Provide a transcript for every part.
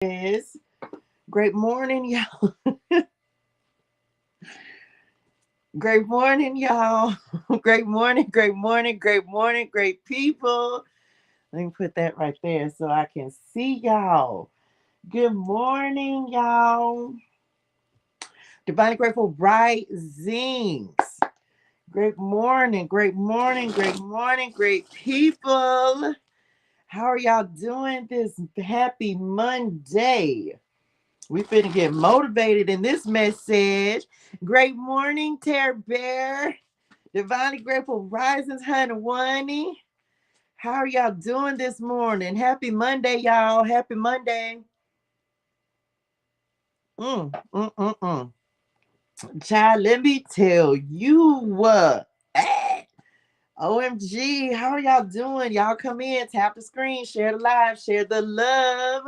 is. Great morning, y'all. Great morning, y'all. Great morning, great morning, great morning, great people. Let me put that right there so I can see y'all. Good morning, y'all. Divine Grateful Risings. Great morning, great morning, great morning, great people. How are y'all doing this happy Monday? We finna get motivated in this message. Great morning, Terry Bear. Divinely Grateful Risings, Honey Wani. How are y'all doing this morning? Happy Monday, y'all. Happy Monday. Mm, mm, mm, mm. Child, let me tell you what. OMG, how are y'all doing? Y'all come in, tap the screen, share the live, share the love.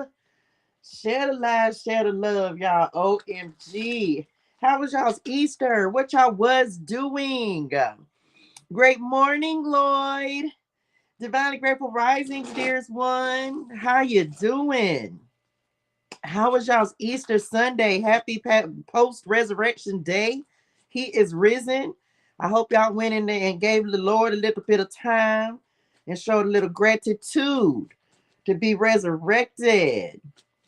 Share the live, share the love, y'all. OMG. How was y'all's Easter? What y'all was doing? Great morning, Lloyd. Divinely Grateful Risings, dearest one. How you doing? How was y'all's Easter Sunday? Happy post-resurrection day. He is risen. I hope y'all went in there and gave the Lord a little bit of time and showed a little gratitude to be resurrected.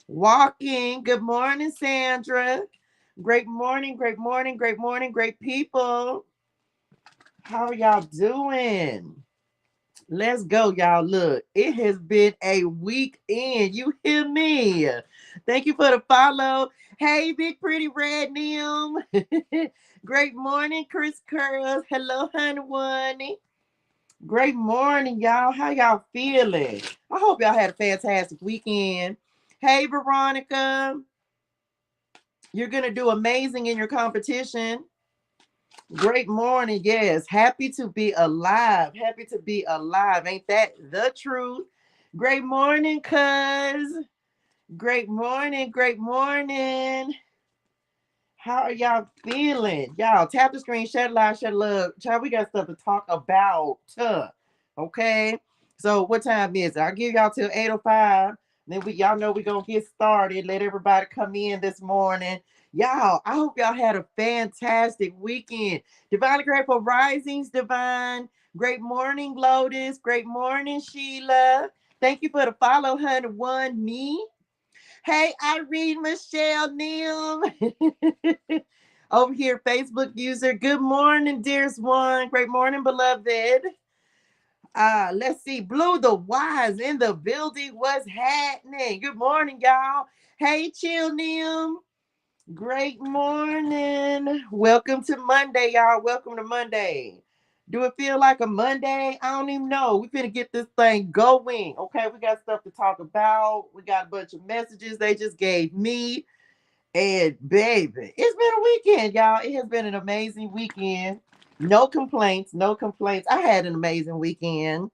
Walking. Good morning, Sandra. Great morning, great morning, great morning, great people. How are y'all doing? Let's go, y'all. Look, it has been a weekend. You hear me? Thank you for the follow. Hey, big pretty red Nim. Great morning, Chris Curls. Hello, honey one. Great morning, y'all. How y'all feeling? I hope y'all had a fantastic weekend. Hey, Veronica. You're going to do amazing in your competition. Great morning. Yes. Happy to be alive. Happy to be alive. Ain't that the truth? Great morning, cuz. Great morning. Great morning. How are y'all feeling? Y'all tap the screen, share the live, share the love. Child, we got stuff to talk about. Okay. So what time is it? I'll give y'all till 8:05. Then y'all know we're gonna get started. Let everybody come in this morning. Y'all, I hope y'all had a fantastic weekend. Divine Grateful Risings, Divine. Great morning, Lotus. Great morning, Sheila. Thank you for the follow, 101 me. Hey, Irene Michelle Neal. Over here, Facebook user. Good morning, dearest one. Great morning, beloved. Let's see. Blue the Wise in the building. What's happening? Good morning, y'all. Hey, Chill Nim. Great morning. Welcome to Monday, y'all. Welcome to Monday. Do it feel like a Monday? I don't even know. We finna get this thing going. Okay, we got stuff to talk about. We got a bunch of messages they just gave me. And baby, it's been a weekend, y'all. It has been an amazing weekend. No complaints, no complaints. I had an amazing weekend.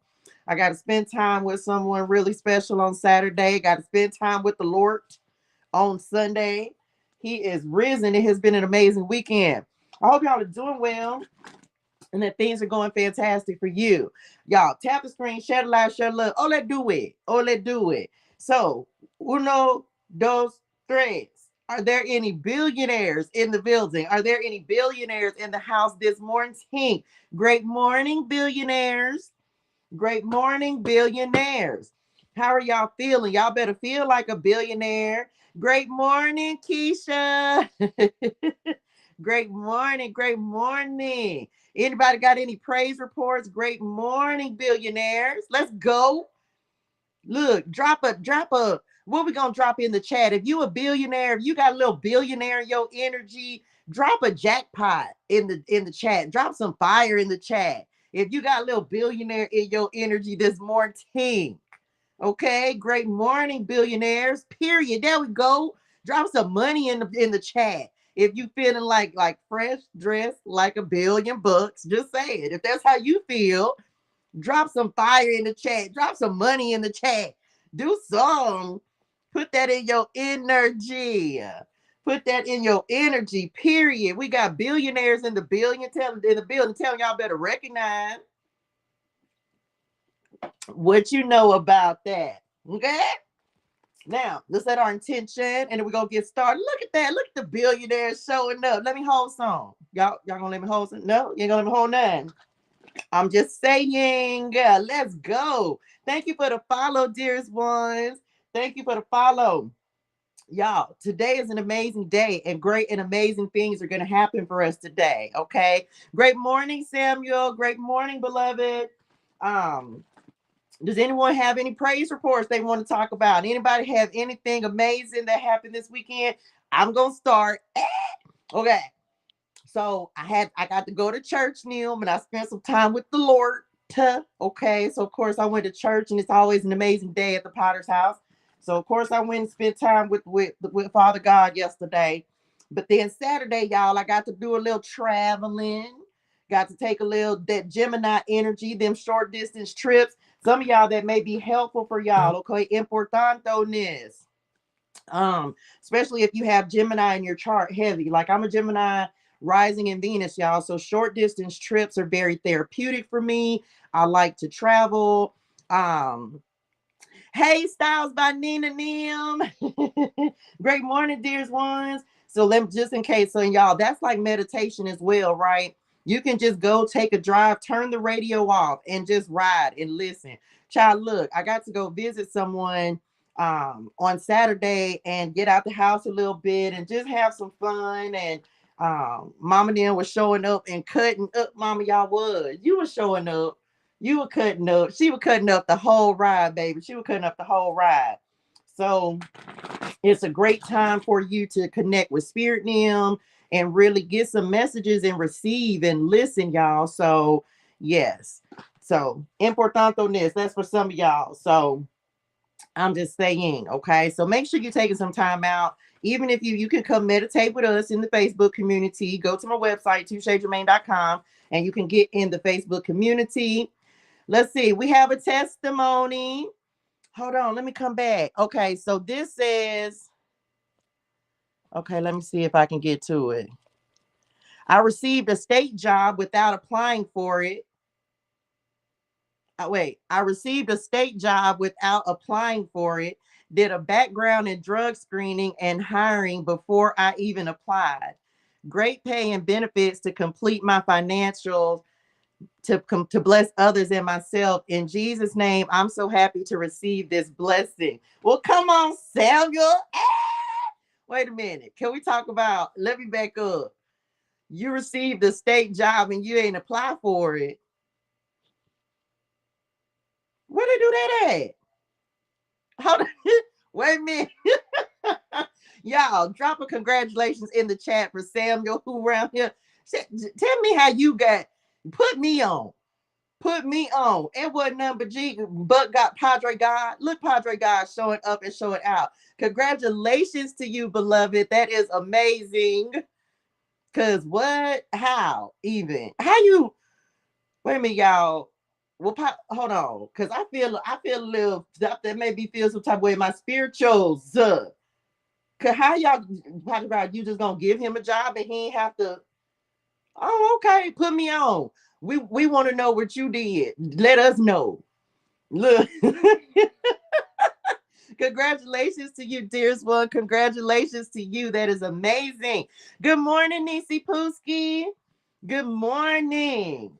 I got to spend time with someone really special on Saturday. Got to spend time with the Lord on Sunday. He is risen. It has been an amazing weekend. I hope y'all are doing well and that things are going fantastic for you. Y'all tap the screen, share the live, share the love. Oh, let's do it. Oh, let's do it. So, uno, dos, tres. Are there any billionaires in the building? Are there any billionaires in the house this morning? Great morning, billionaires. Great morning, billionaires. How are y'all feeling? Y'all better feel like a billionaire. Great morning, Keisha. Great morning. Great morning. Anybody got any praise reports? Great morning, billionaires. Let's go. Look, drop a. What we gonna drop in the chat? If you a billionaire, if you got a little billionaire in your energy, drop a jackpot in the chat. Drop some fire in the chat. If you got a little billionaire in your energy this morning, okay. Great morning, billionaires. Period. There we go. Drop some money in the chat. If you feeling like fresh dressed like $1 billion, just say it. If that's how you feel, drop some fire in the chat. Drop some money in the chat. Do some. Put that in your energy. Put that in your energy. Period. We got billionaires in the building telling y'all better recognize what you know about that. Okay? Now, let's set our intention and then we're going to get started. Look at that. Look at the billionaires showing up. Let me hold some. Y'all going to let me hold some? No, you ain't going to let me hold none. I'm just saying, let's go. Thank you for the follow, dearest ones. Thank you for the follow. Y'all, today is an amazing day and great and amazing things are going to happen for us today. Okay. Great morning, Samuel. Great morning, beloved. Um, does anyone have any praise reports they want to talk about? Anybody have anything amazing that happened this weekend? I'm going to start. Okay. So I got to go to church, Neil, and I spent some time with the Lord. Okay. So of course I went to church and it's always an amazing day at the Potter's house. So of course I went and spent time with Father God yesterday. But then Saturday, y'all, I got to do a little traveling. Got to take a little that Gemini energy, them short distance trips. Some of y'all that may be helpful for y'all. Okay, importantones. Especially if you have Gemini in your chart heavy. Like I'm a Gemini rising in Venus, y'all. So short distance trips are very therapeutic for me. I like to travel. Hey, Styles by Nina Nim. Great morning, dears ones. So let me just in case, so y'all, that's like meditation as well, right? You can just go take a drive, turn the radio off, and just ride and listen. Child, look, I got to go visit someone on Saturday and get out the house a little bit and just have some fun. And Mama then was showing up and cutting up. Mama, y'all was. You were showing up. You were cutting up. She was cutting up the whole ride, baby. She was cutting up the whole ride. So it's a great time for you to connect with Spirit Nim and really get some messages and receive and listen, y'all. So yes. So importantones, that's for some of y'all. So I'm just saying, okay. So make sure you're taking some time out. Even if you can come meditate with us in the Facebook community, go to my website, ToShaeGermaine.com, and you can get in the Facebook community. Let's see. We have a testimony. Hold on. Let me come back. Okay. So this says, okay, let me see if I can get to it. I received a state job without applying for it. I received a state job without applying for it. Did a background and drug screening and hiring before I even applied. Great pay and benefits to complete my financials to bless others and myself. In Jesus' name, I'm so happy to receive this blessing. Well, come on, Samuel. Wait a minute. Can we talk about, let me back up. You received a state job and you ain't apply for it. Where they do that at? Hold on. Wait a minute. Y'all, drop a congratulations in the chat for Samuel, who around here. Tell me how you got, put me on. Put me on. It wasn't number G, but got Padre God. Look, Padre God showing up and showing out. Congratulations to you, beloved. That is amazing. Cause what? How? Even? How you? Wait a minute, y'all. Well, hold on. Cause I feel a little that made me feel some type of way. My spirituals. Cause how y'all talking about you just gonna give him a job and he ain't have to? Oh, okay. Put me on. We want to know what you did. Let us know. Look. Congratulations to you, dearest one. Congratulations to you. That is amazing. Good morning, Nisi Pooski. Good morning.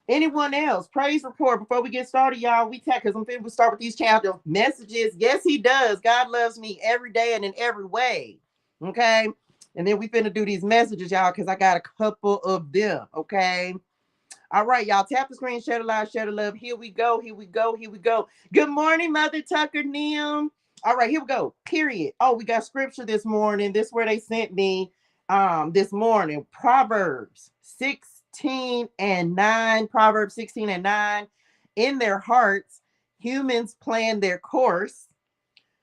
Anyone else? Praise report before we get started, y'all. Because I'm going to start with these chapter messages. Yes, he does. God loves me every day and in every way. Okay. And then we finna do these messages, y'all, because I got a couple of them. Okay. All right, y'all. Tap the screen, share the live, share the love. Here we go. Here we go. Here we go. Good morning, Mother Tucker Nim. All right, here we go. Period. Oh, we got scripture this morning. This is where they sent me this morning. Proverbs 16:9. Proverbs 16:9. In their hearts, humans plan their course,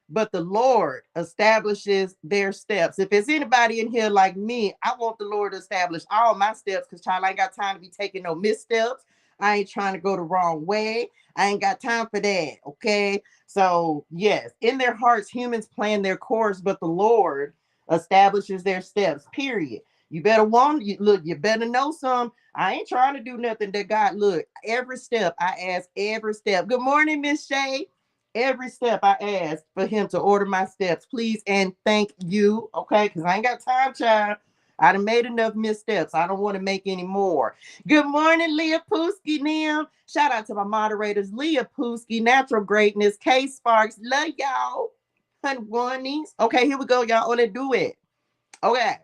but the Lord establishes their steps. If there's anybody in here like me, I want the Lord to establish all my steps because, child, I ain't got time to be taking no missteps. I ain't trying to go the wrong way. I ain't got time for that. Okay. So, yes, in their hearts, humans plan their course, but the Lord establishes their steps, period. You better you better know some. I ain't trying to do nothing that God, look, every step, I ask every step. Good morning, Miss Shay. Every step I ask for him to order my steps, please and thank you. Okay, because I ain't got time, child. I done made enough missteps. I don't want to make any more. Good morning, Leah Pooski Nim. Shout out to my moderators, Leah Pooski, Natural Greatness, K Sparks. Love y'all. Honey. Okay, here we go, y'all. Oh, let's do it. Okay.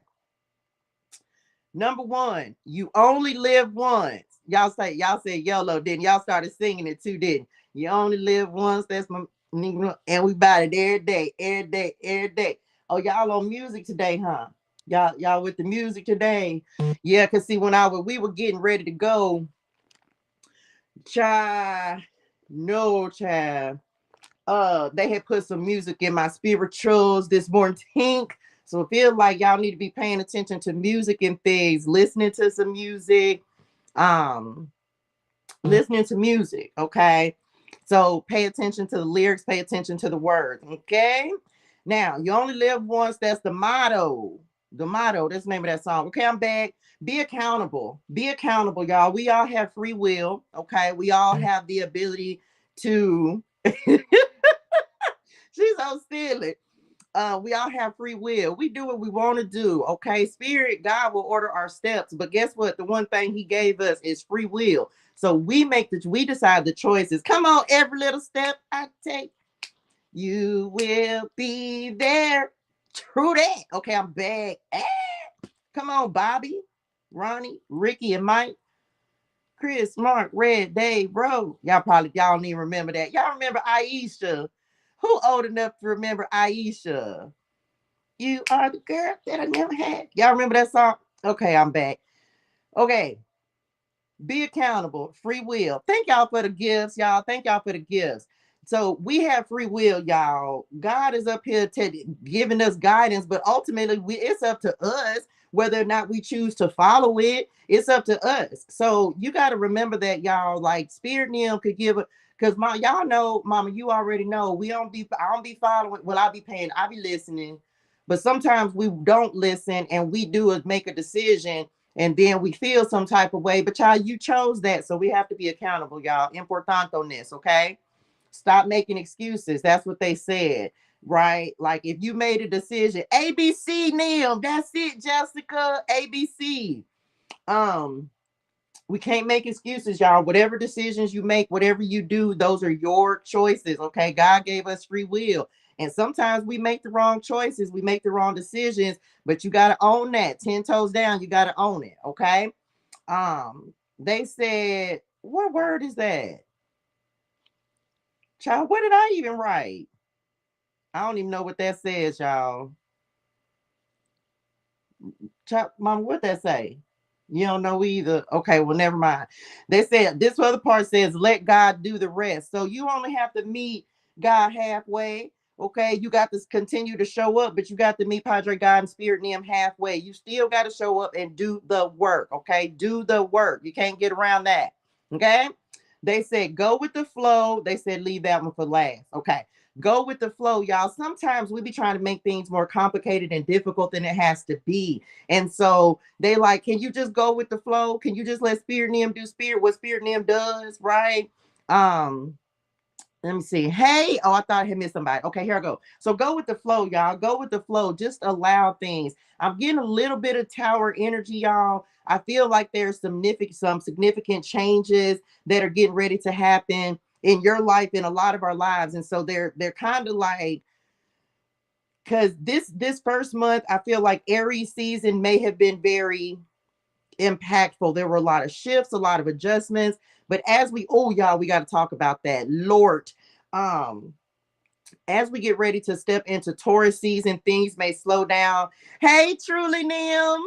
Number one, you only live once. Y'all said yellow, didn't y'all started singing it too, didn't you? Only live once. That's my and we buy it every day, every day, every day. Oh, y'all on music today, huh? Y'all with the music today. Yeah, cause see, we were getting ready to go, child. No, child. They had put some music in my spirituals this morning. Tink. So I feel like y'all need to be paying attention to music and things, listening to some music, um, listening to music, okay? So pay attention to the lyrics, pay attention to the words, okay? Now, you only live once, that's the motto. The motto, that's the name of that song. Okay, I'm back. Be accountable. Be accountable, y'all. We all have free will, okay? We all have the ability to she's so silly. We all have free will. We do what we want to do. Okay. Spirit, God will order our steps. But guess what? The one thing he gave us is free will. So we decide the choices. Come on, every little step I take, you will be there. True that. Okay, I'm back. Come on, Bobby, Ronnie, Ricky, and Mike. Chris, Mark, Red, Dave, bro. Y'all don't even remember that. Y'all remember Aisha? Who old enough to remember Aisha? You are the girl that I never had. Y'all remember that song? Okay, I'm back. Okay. Be accountable. Free will. Thank y'all for the gifts, y'all. Thank y'all for the gifts. So we have free will, y'all. God is up here giving us guidance, but ultimately it's up to us whether or not we choose to follow it. It's up to us. So you got to remember that, y'all. Like Spirit Nim could give it, because y'all know, Mama, you already know. I don't be following. Well, I be listening, but sometimes we don't listen and we make a decision and then we feel some type of way. But y'all, you chose that, so we have to be accountable, y'all. Importante, okay? Stop making excuses. That's what they said, right? Like if you made a decision, ABC, Neil, that's it, Jessica, ABC. We can't make excuses, y'all. Whatever decisions you make, whatever you do, those are your choices, okay? God gave us free will. And sometimes we make the wrong choices, we make the wrong decisions, but you got to own that. 10 toes down, you got to own it, okay? They said, what word is that? Child, what did I even write? I don't even know what that says, y'all. Child, Mom, what that say? You don't know either. Okay, well, never mind. They said this other part says, let God do the rest. So you only have to meet God halfway. Okay, you got to continue to show up, but you got to meet Padre God and Spirit Nim halfway. You still got to show up and do the work. Okay, do the work. You can't get around that. Okay, they said go with the flow. They said leave that one for last. Okay, go with the flow, y'all. Sometimes we be trying to make things more complicated and difficult than it has to be. And so they like, can you just go with the flow? Can you just let Spirit Nim do what Spirit Nim does, right? Let me see. Hey, oh, I thought I had missed somebody. Okay, here I go. So go with the flow, y'all. Go with the flow. Just allow things. I'm getting a little bit of tower energy, y'all. I feel like there's some significant changes that are getting ready to happen in your life, in a lot of our lives. And so they're kind of like, because this first month, I feel like Aries season may have been very impactful. There were a lot of shifts, a lot of adjustments. But y'all, we got to talk about that. Lord, as we get ready to step into Taurus season, things may slow down. Hey, truly, Nim.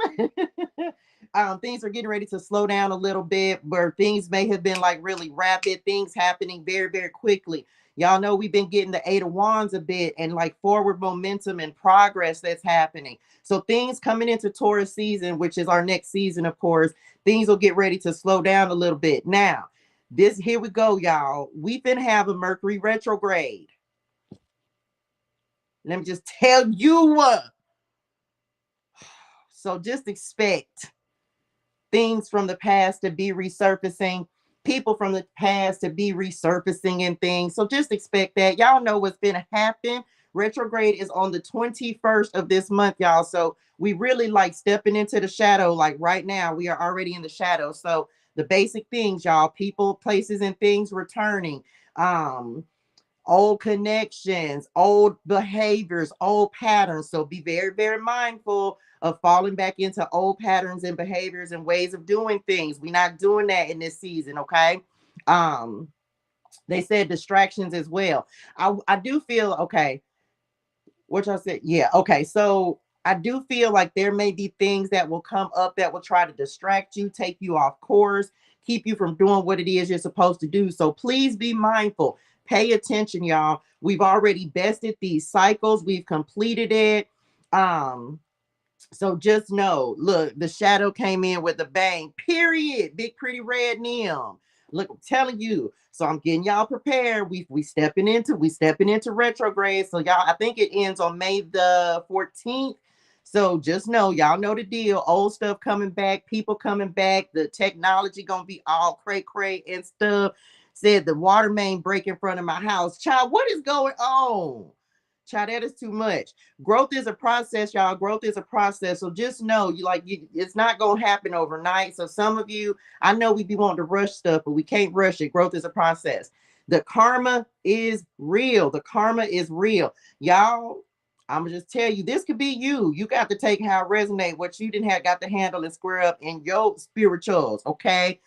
Things are getting ready to slow down a little bit, where things may have been like really rapid, things happening very, very quickly. Y'all know we've been getting the Eight of Wands a bit and like forward momentum and progress that's happening. So things coming into Taurus season, which is our next season, of course, things will get ready to slow down a little bit. Now, here we go, y'all. We've been having Mercury retrograde. Let me just tell you what. So just expect things from the past to be resurfacing. people from the past to be resurfacing and things. So just expect that. Y'all know what's going to happen. Retrograde is on the 21st of this month, y'all. So we really like stepping into the shadow. Like right now, we are already in the shadow. So the basic things, y'all, people, places, and things returning. Old connections, old behaviors, old patterns. So be very, very mindful of falling back into old patterns and behaviors and ways of doing things. We're not doing that in this season, okay? Um, they said distractions as well. I do feel okay. What I said, yeah, okay. So I do feel like there may be things that will come up that will try to distract you, take you off course, keep you from doing what it is you're supposed to do. So please be mindful. Pay attention, y'all. We've already bested these cycles. We've completed it. Um, so just know, look, the shadow came in with a bang, period. Big pretty red neon. Look, I'm telling you. So I'm getting y'all prepared. We stepping into retrograde. So y'all, I think it ends on May the 14th. So just know, y'all know the deal. Old stuff coming back, people coming back, the technology gonna be all cray and stuff. Said the water main break in front of my house. Child, what is going on? Child, that is too much. Growth is a process, y'all. Growth is a process. So just know it's not gonna happen overnight. So some of you, I know we be wanting to rush stuff, but we can't rush it. Growth is a process. The karma is real. The karma is real. Y'all, I'm gonna just tell you, this could be you. You got to take how it resonate, what you didn't have got to handle and square up in your spirituals. Okay.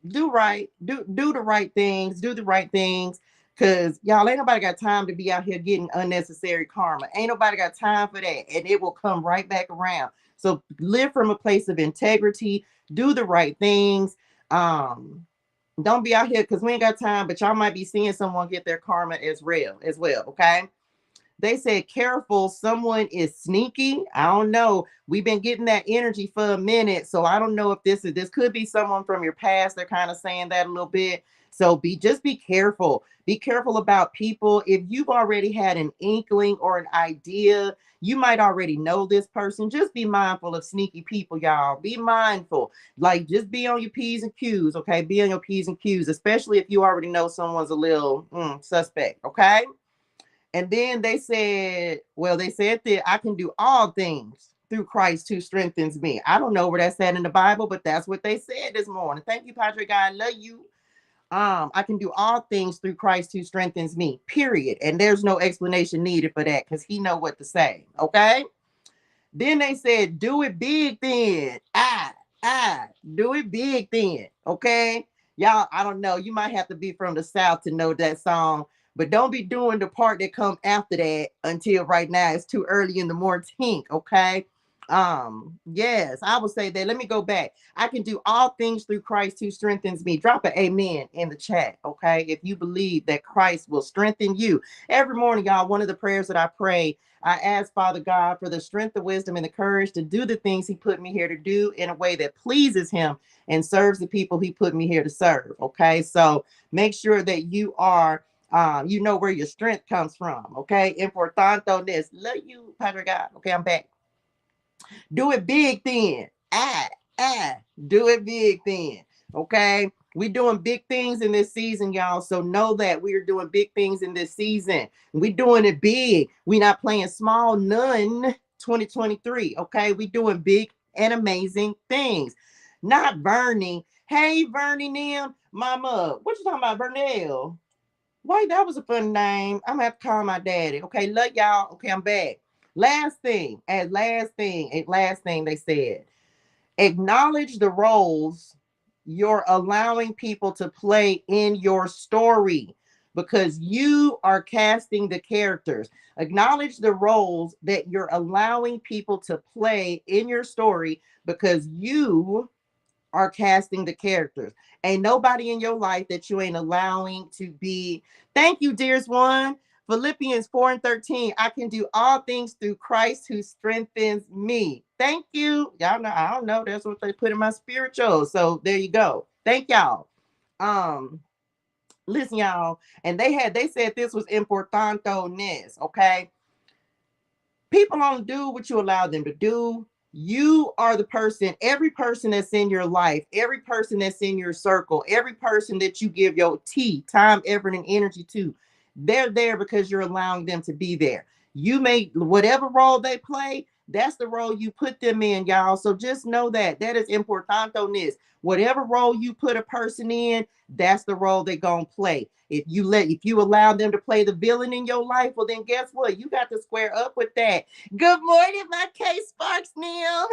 Do right, do the right things, do the right things. Cause y'all ain't nobody got time to be out here getting unnecessary karma. Ain't nobody got time for that. And it will come right back around. So live from a place of integrity, do the right things. Don't be out here because we ain't got time, but y'all might be seeing someone get their karma as well. Okay. They said, careful, someone is sneaky. I don't know. We've been getting that energy for a minute. So I don't know if this could be someone from your past. They're kind of saying that a little bit. So be careful. Be careful about people. If you've already had an inkling or an idea, you might already know this person. Just be mindful of sneaky people, y'all. Be mindful. Like, just be on your P's and Q's, okay? Be on your P's and Q's, especially if you already know someone's a little suspect, okay? And then they said that I can do all things through Christ who strengthens me. I don't know where that's at in the Bible, but that's what they said this morning. Thank you, Padre God. I love you. I can do all things through Christ who strengthens me, period. And there's no explanation needed for that because he know what to say. Okay. Then they said, do it big then. Do it big then. Okay. Y'all, I don't know. You might have to be from the South to know that song, but don't be doing the part that come after that until right now. It's too early in the morning. Okay. Yes, I would say that. Let me go back. I can do all things through Christ who strengthens me. Drop an amen in the chat. Okay. If you believe that Christ will strengthen you every morning, y'all, one of the prayers that I pray, I ask Father God for the strength, the wisdom, and the courage to do the things he put me here to do in a way that pleases him and serves the people he put me here to serve. Okay. So make sure that you are, you know where your strength comes from. Okay. Importante this. Love you, Padre God. Okay. I'm back. Do it big then. Ah, do it big then. Okay. We're doing big things in this season, y'all. So know that we are doing big things in this season. We're doing it big. We're not playing small, none 2023. Okay. We're doing big and amazing things. Not Bernie. Hey, Bernie Nim. Mama, what you talking about, Vernell? Wait, that was a fun name. I'm gonna have to call my daddy. Okay, love y'all. Okay, I'm back. Last thing they said. Acknowledge the roles you're allowing people to play in your story because you are casting the characters. Acknowledge the roles that you're allowing people to play in your story because you are casting the characters. Ain't nobody in your life that you ain't allowing to be. Thank you, dearest one. Philippians 4 and 13. I can do all things through Christ who strengthens me. Thank you. Y'all know, I don't know. That's what they put in my spiritual. So there you go. Thank y'all. Um, Listen, y'all. And they said this was importante-ness. Okay. People only do what you allow them to do. You are the person, every person that's in your life, every person that's in your circle, every person that you give your time, effort, and energy to, they're there because you're allowing them to be there. You make whatever role they play, that's the role you put them in, y'all. So just know that that is importante. Whatever role you put a person in, that's the role they're gonna play. If you allow them to play the villain in your life, well then guess what? You got to square up with that. Good morning, my K Sparks Neil.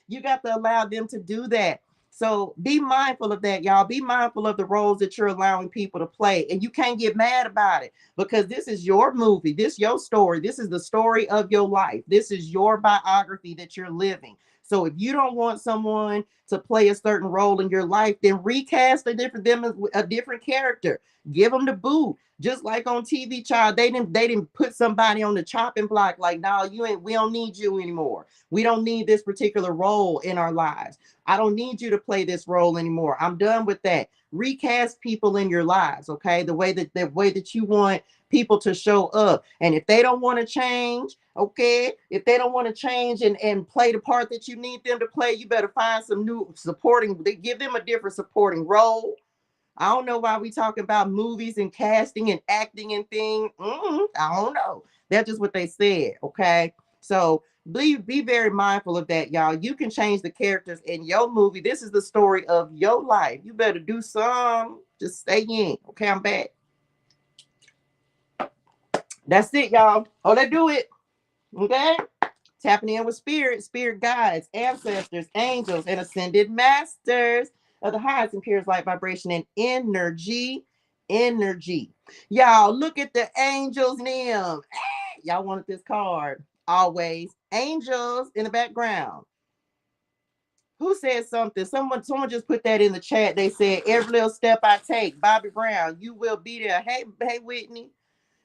You got to allow them to do that. So be mindful of that, y'all. Be mindful of the roles that you're allowing people to play. And you can't get mad about it because this is your movie. This is your story. This is the story of your life. This is your biography that you're living. So if you don't want someone to play a certain role in your life, then recast a different character. Give them the boot. Just like on TV, child, they didn't put somebody on the chopping block like, no, we don't need you anymore. We don't need this particular role in our lives. I don't need you to play this role anymore. I'm done with that. Recast people in your lives, okay? The way that you want people to show up. And if they don't want to change, okay, if they don't want to change and play the part that you need them to play, you better find some new supporting, give them a different supporting role. I don't know why we talking about movies and casting and acting and things. I don't know. That's just what they said. Okay. So be very mindful of that, y'all. You can change the characters in your movie. This is the story of your life. You better do some. Just stay in. Okay, I'm back. That's it, y'all. Oh, let's do it. Okay. Tapping in with spirit guides, ancestors, angels, and ascended masters of the highest and purest light vibration and energy. Y'all, look at the angels in them. Y'all wanted this card. Always. Angels in the background. Who said something? Someone just put that in the chat. They said, every little step I take, Bobby Brown, you will be there. Hey, Whitney.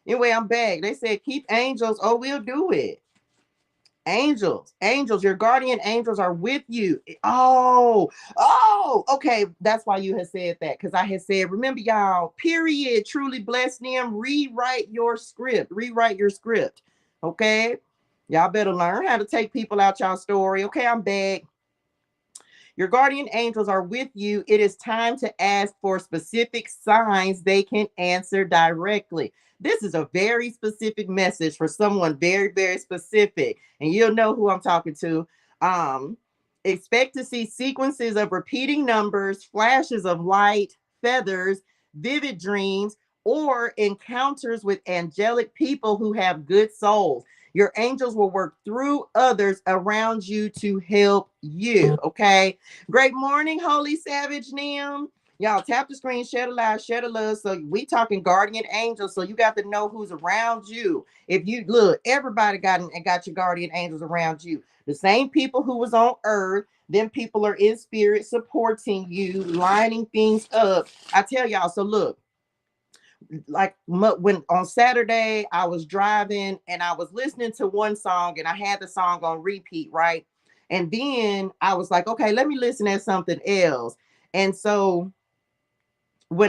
Anyway, I'm back. They said, keep angels. Oh, we'll do it. Angels, your guardian angels are with you. Okay. That's why you had said that, because I had said, remember, y'all, period, truly bless them. Rewrite your script. Okay. Y'all better learn how to take people out y'all story. Okay, I'm back. Your guardian angels are with you. It is time to ask for specific signs they can answer directly. This is a very specific message for someone very, very specific. And you'll know who I'm talking to. Expect to see sequences of repeating numbers, flashes of light, feathers, vivid dreams, or encounters with angelic people who have good souls. Your angels will work through others around you to help you. Okay. Great morning, Holy Savage Nim. Y'all tap the screen, share the live, share the love. So we talking guardian angels. So you got to know who's around you. If you look, everybody got your guardian angels around you. The same people who was on earth, them people are in spirit supporting you, lining things up. I tell y'all, so look, like when on Saturday I was driving and I was listening to one song and I had the song on repeat, right? And then I was like, okay, let me listen to something else. And so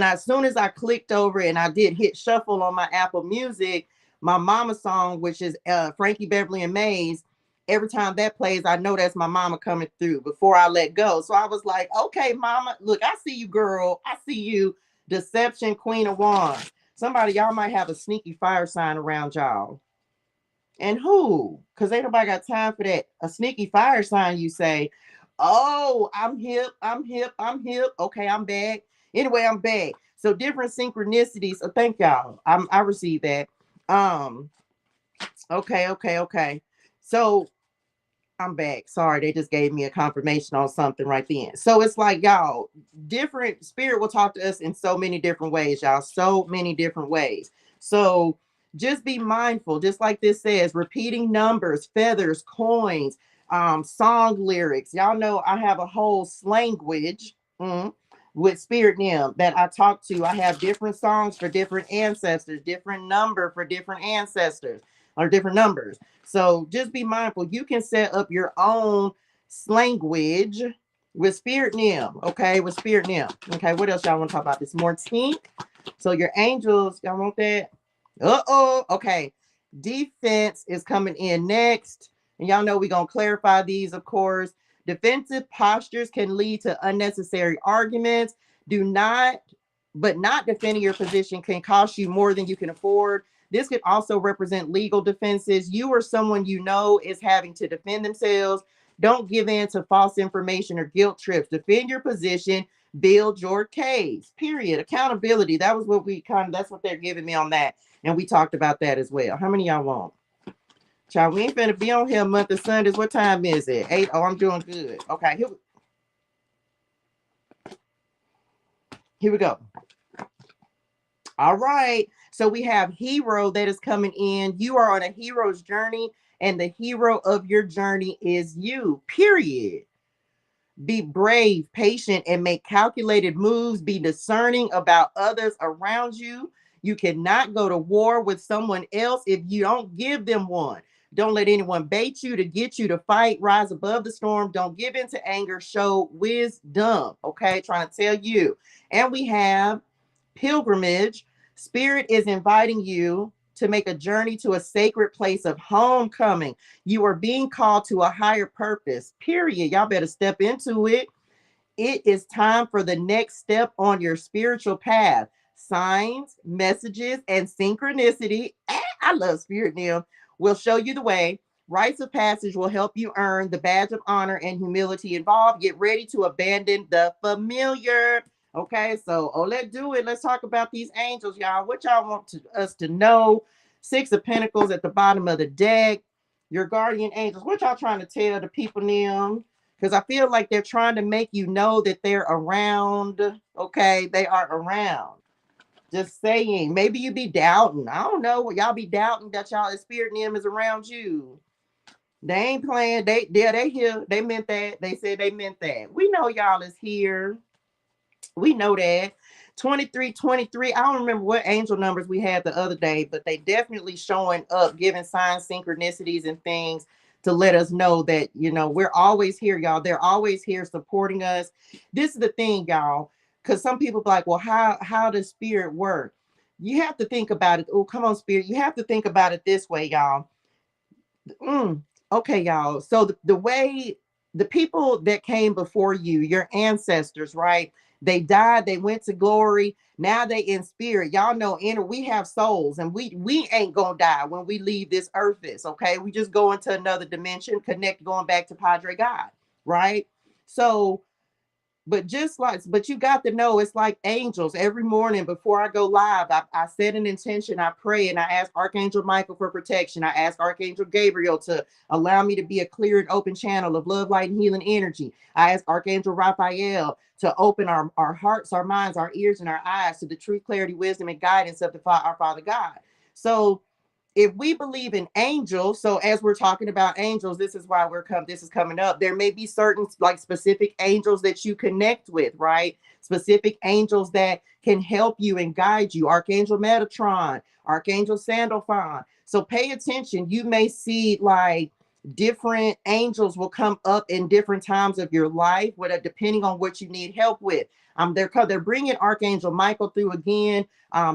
as soon as I clicked over and I did hit shuffle on my Apple Music, my mama song, which is Frankie Beverly and Mays, every time that plays, I know that's my mama coming through before I let go. So I was like, okay, mama, look, I see you, girl. I see you. Deception, Queen of Wands. Somebody, y'all might have a sneaky fire sign around y'all. And who? Because ain't nobody got time for that. A sneaky fire sign, you say. Oh, I'm hip. Okay, I'm back. Anyway, I'm back. So different synchronicities. So thank y'all. I received that. Okay. So I'm back. Sorry, they just gave me a confirmation on something right then. So it's like, y'all, different spirit will talk to us in so many different ways, y'all. So many different ways. So just be mindful, just like this says, repeating numbers, feathers, coins, song lyrics. Y'all know I have a whole slanguage with spirit nim that I talk to. I have different songs for different ancestors, different number for different ancestors, or different numbers. So just be mindful. You can set up your own language with spirit nim. Okay, with spirit nim. Okay, what else y'all want to talk about this more? Tink. So your angels, y'all want that? Okay. Defense is coming in next. And y'all know we're going to clarify these, of course. Defensive postures can lead to unnecessary arguments. Do not, but not defending your position can cost you more than you can afford. This could also represent legal defenses. You or someone you know is having to defend themselves. Don't give in to false information or guilt trips. Defend your position, build your case. Period. Accountability. That was what we kind of, that's what they're giving me on that. And we talked about that as well. How many y'all want? Child, we ain't finna be on here a month of Sundays. What time is it? 8. Oh, I'm doing good. Okay, here we go. All right. So we have hero that is coming in. You are on a hero's journey, and the hero of your journey is you. Period. Be brave, patient, and make calculated moves. Be discerning about others around you. You cannot go to war with someone else if you don't give them one. Don't let anyone bait you to get you to fight. Rise above the storm. Don't give in to anger. Show wisdom. Okay, trying to tell you. And we have pilgrimage. Spirit is inviting you to make a journey to a sacred place of homecoming. You are being called to a higher purpose, period. Y'all better step into it. It is time for the next step on your spiritual path. Signs, messages, and synchronicity. I love spirit now. Will show you the way. Rites of passage will help you earn the badge of honor and humility involved. Get ready to abandon the familiar. Okay, so let's do it. Let's talk about these angels, y'all. What y'all want us to know? 6 of Pentacles at the bottom of the deck. Your guardian angels. What y'all trying to tell the people now? Because I feel like they're trying to make you know that they're around. Okay, they are around. Just saying. Maybe you be doubting. I don't know. Y'all be doubting that y'all spirit name is around you. They ain't playing. They here. They meant that. They said they meant that. We know y'all is here. We know that. 2323. I don't remember what angel numbers we had the other day, but they definitely showing up, giving signs, synchronicities, and things to let us know that, we're always here, y'all. They're always here supporting us. This is the thing, y'all, because some people be like, well, how does spirit work? You have to think about it. Oh, come on, spirit. You have to think about it this way, y'all. Okay, y'all. So the way the people that came before you, your ancestors, right? They died, they went to glory. Now they in spirit. Y'all know we have souls, and we ain't gonna die when we leave this earth. Okay. We just go into another dimension, connect, going back to Padre God, right? So but you got to know it's like angels. Every morning before I go live, I set an intention, I pray, and I ask Archangel Michael for protection. I ask Archangel Gabriel to allow me to be a clear and open channel of love, light, and healing energy. I ask Archangel Raphael to open our hearts, our minds, our ears, and our eyes to the truth, clarity, wisdom, and guidance of our Father God. So if we believe in angels, so as we're talking about angels, this is why this is coming up. There may be certain like specific angels that you connect with, right? Specific angels that can help you and guide you. Archangel Metatron, Archangel Sandalphon. So pay attention. You may see like different angels will come up in different times of your life, depending on what you need help with. They're bringing Archangel Michael through again,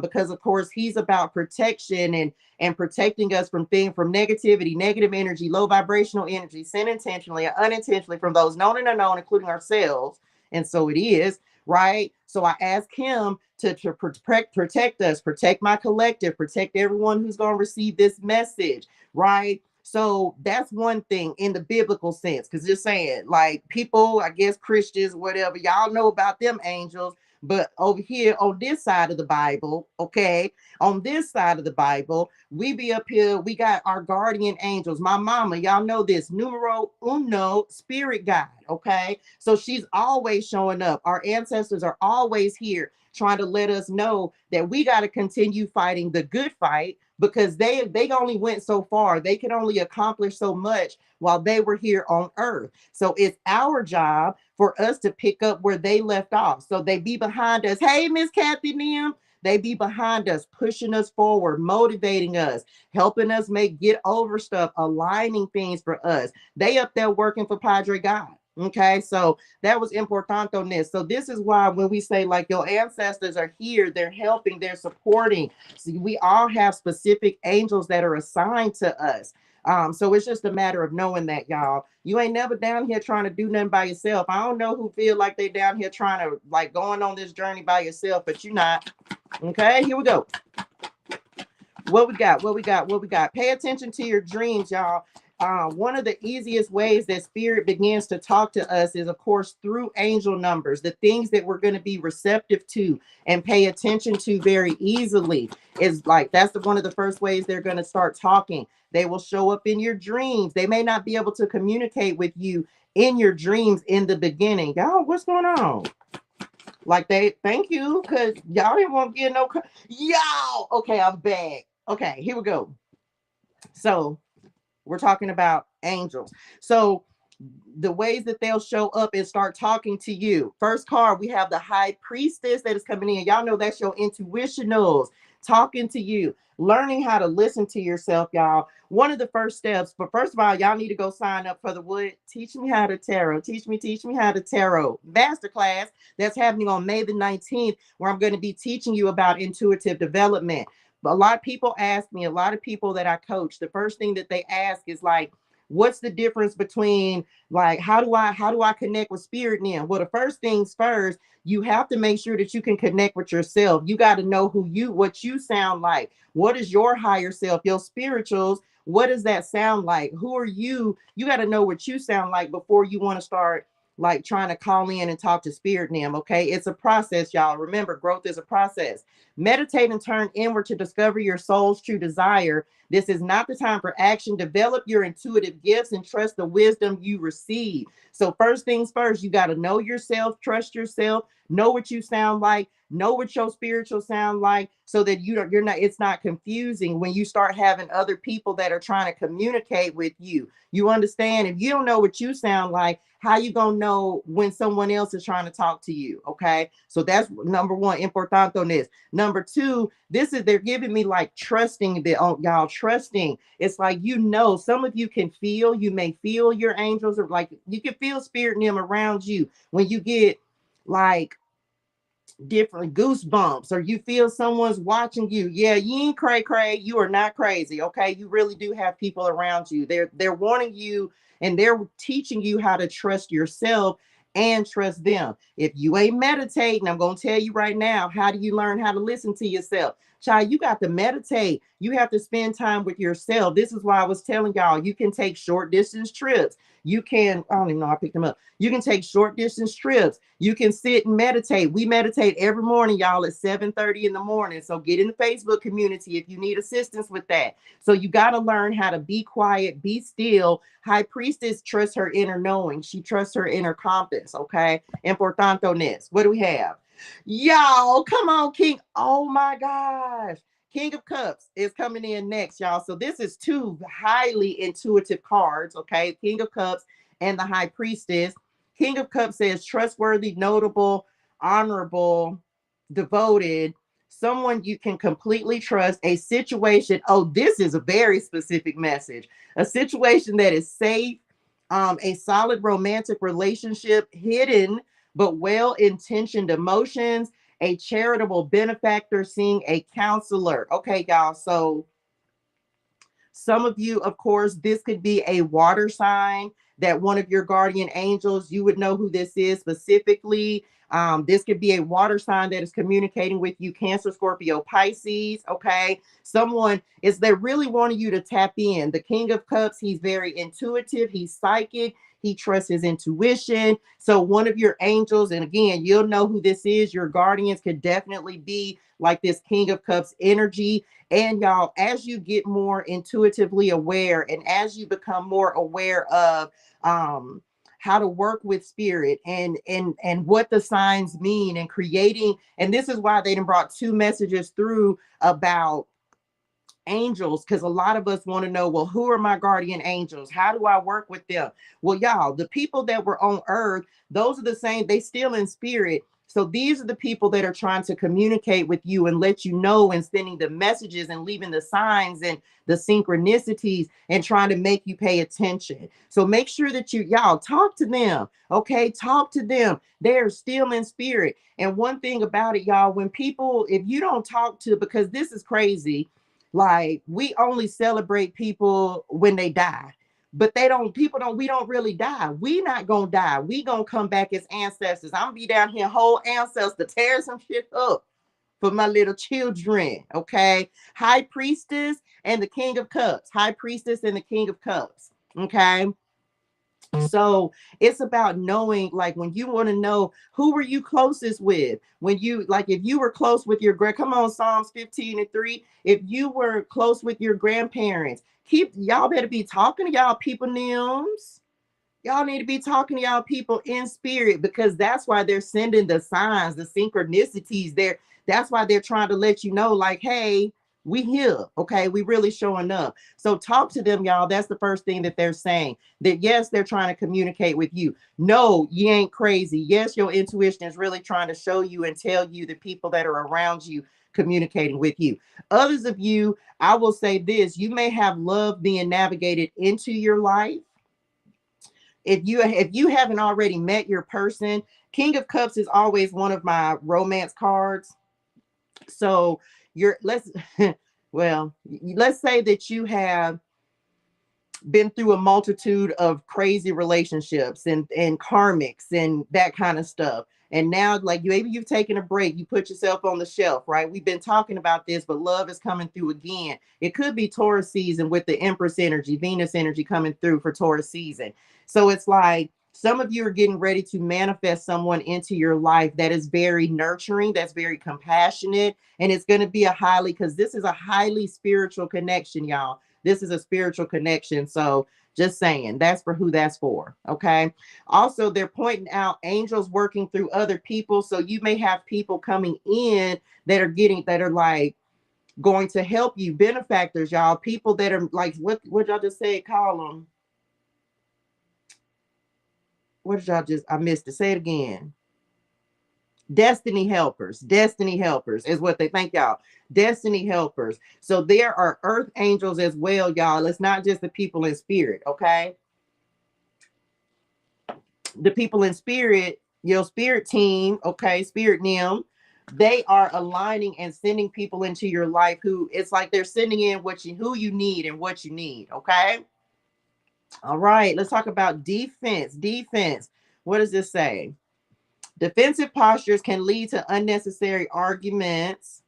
because of course he's about protection and protecting us from negativity, negative energy, low vibrational energy, sent intentionally or unintentionally from those known and unknown, including ourselves. And so it is, right? So I ask him to protect us, protect my collective, protect everyone who's going to receive this message, right? So that's one thing in the biblical sense, because just saying, like people, I guess Christians, whatever, y'all know about them angels. But over here on this side of the Bible, okay, on this side of the Bible, we be up here, we got our guardian angels. My mama, y'all know this, numero uno, spirit guide, okay? So she's always showing up. Our ancestors are always here trying to let us know that we got to continue fighting the good fight, because they only went so far. They could only accomplish so much while they were here on earth. So it's our job for us to pick up where they left off. So they be behind us. Hey, Miss Kathy Nim. They be behind us, pushing us forward, motivating us, helping us get over stuff, aligning things for us. They up there working for Padre God. Okay, so that was importante on this. So this is why when we say like your ancestors are here, they're helping, they're supporting. See, we all have specific angels that are assigned to us. So it's just a matter of knowing that, y'all. You ain't never down here trying to do nothing by yourself. I don't know who feel like they down here trying to like going on this journey by yourself, but you're not. Okay, here we go. What we got? What we got? What we got? Pay attention to your dreams, y'all. One of the easiest ways that spirit begins to talk to us is, of course, through angel numbers, the things that we're going to be receptive to and pay attention to very easily. Is like that's one of the first ways they're going to start talking. They will show up in your dreams. They may not be able to communicate with you in your dreams in the beginning. Y'all, what's going on? Like they thank you because y'all didn't want to get no y'all. Okay, I'm back. Okay, here we go. So we're talking about angels. So the ways that they'll show up and start talking to you. First card, we have the high priestess that is coming in. Y'all know that's your intuitionals talking to you, learning how to listen to yourself, y'all. One of the first steps, but first of all, y'all need to go sign up for the what? Teach me how to tarot. Teach me how to tarot masterclass that's happening on May the 19th, where I'm going to be teaching you about intuitive development. But a lot of people ask me, a lot of people that I coach, the first thing that they ask is like, what's the difference between like how do I connect with spirit now? Well, the first things first, you have to make sure that you can connect with yourself. You got to know what you sound like. What is your higher self, your spirituals? What does that sound like? Who are you? You got to know what you sound like before you want to start like trying to call in and talk to spirit now. Okay, it's a process, y'all. Remember, growth is a process. Meditate and turn inward to discover your soul's true desire. This is not the time for action. Develop your intuitive gifts and trust the wisdom you receive. So first things first, you got to know yourself, trust yourself, know what you sound like, know what your spiritual sound like, so that you're not, it's not confusing when you start having other people that are trying to communicate with you. You understand? If you don't know what you sound like, how you gonna know when someone else is trying to talk to you? Okay, so that's number one, importante on this. Number two, this is they're giving me like trusting the y'all trusting. It's like, you know, some of you can feel, you may feel your angels, or like you can feel spirit in them around you when you get like different goosebumps, or you feel someone's watching you. Yeah, you ain't cray. You are not crazy. Okay, you really do have people around you. They're warning you, and they're teaching you how to trust yourself and trust them. If you ain't meditating, I'm gonna tell you right now, how do you learn how to listen to yourself? Child, you got to meditate. You have to spend time with yourself. This is why I was telling y'all, you can take short distance trips. You can, I don't even know, I picked them up. You can take short distance trips. You can sit and meditate. We meditate every morning, y'all, at 7:30 in the morning. So get in the Facebook community if you need assistance with that. So you got to learn how to be quiet, be still. High priestess trusts her inner knowing. She trusts her inner compass. Okay. Importantones. What do we have? Y'all, come on, King. Oh my gosh. King of Cups is coming in next, y'all. So this is two highly intuitive cards. Okay. King of Cups and the High Priestess. King of Cups says trustworthy, notable, honorable, devoted, someone you can completely trust, a situation. Oh, this is a very specific message. A situation that is safe, a solid romantic relationship, hidden but well-intentioned emotions, a charitable benefactor, seeing a counselor. Okay, y'all. So some of you, of course, this could be a water sign that one of your guardian angels, you would know who this is specifically. This could be a water sign that is communicating with you, Cancer, Scorpio, Pisces. Okay. Someone is, they really wanting you to tap in. The King of Cups, he's very intuitive. He's psychic. He trusts his intuition. So one of your angels, and again, you'll know who this is. Your guardians could definitely be like this King of Cups energy. And y'all, as you get more intuitively aware, and as you become more aware of how to work with spirit and what the signs mean, and creating, and this is why they done brought two messages through about angels, because a lot of us want to know, well, who are my guardian angels? How do I work with them? Well, y'all, the people that were on earth, those are the same, they still in spirit. So these are the people that are trying to communicate with you and let you know, and sending the messages and leaving the signs and the synchronicities and trying to make you pay attention. So make sure that y'all talk to them. Okay, talk to them. They're still in spirit. And one thing about it, y'all, when people, if you don't talk to, because this is crazy, Like, we only celebrate people when they die. But people don't, we don't really die. We not gonna die. We gonna come back as ancestors. I'm gonna be down here, whole ancestor, tear some shit up for my little children. Okay. High priestess and the king of cups. High priestess and the king of cups. Okay. So it's about knowing, like, when you want to know who were you closest with, when you, like, if you were close with your come on, Psalms 15:3. If you were close with your grandparents, y'all better be talking to y'all people names. Y'all need to be talking to y'all people in spirit, because that's why they're sending the signs, the synchronicities there. That's why they're trying to let you know, like, hey, we here. Okay. We really showing up. So talk to them, y'all. That's the first thing that they're saying. That yes, they're trying to communicate with you. No, you ain't crazy. Yes, your intuition is really trying to show you and tell you the people that are around you communicating with you. Others of you, I will say this, you may have love being navigated into your life. If you haven't already met your person, King of Cups is always one of my romance cards. So let's well, let's say that you have been through a multitude of crazy relationships and karmics and that kind of stuff. And now, like, maybe you've taken a break, you put yourself on the shelf, right? We've been talking about this, but love is coming through again. It could be Taurus season with the Empress energy, Venus energy coming through for Taurus season. So it's like some of you are getting ready to manifest someone into your life that is very nurturing, that's very compassionate, and it's going to be because this is a highly spiritual connection, y'all. This is a spiritual connection. So just saying, that's for who that's for. Okay. Also, they're pointing out angels working through other people. So you may have people coming in that are like going to help you, benefactors, y'all. People that are like, what y'all just say? Call them. What did y'all just? I missed it. Say it again. Destiny helpers is what they thank y'all. Destiny helpers. So there are earth angels as well, y'all. It's not just the people in spirit. Okay. The people in spirit, your spirit team, okay, spirit nim, they are aligning and sending people into your life who, it's like they're sending in who you need and what you need. Okay. All right, let's talk about defense. What does this say? Defensive postures can lead to unnecessary arguments,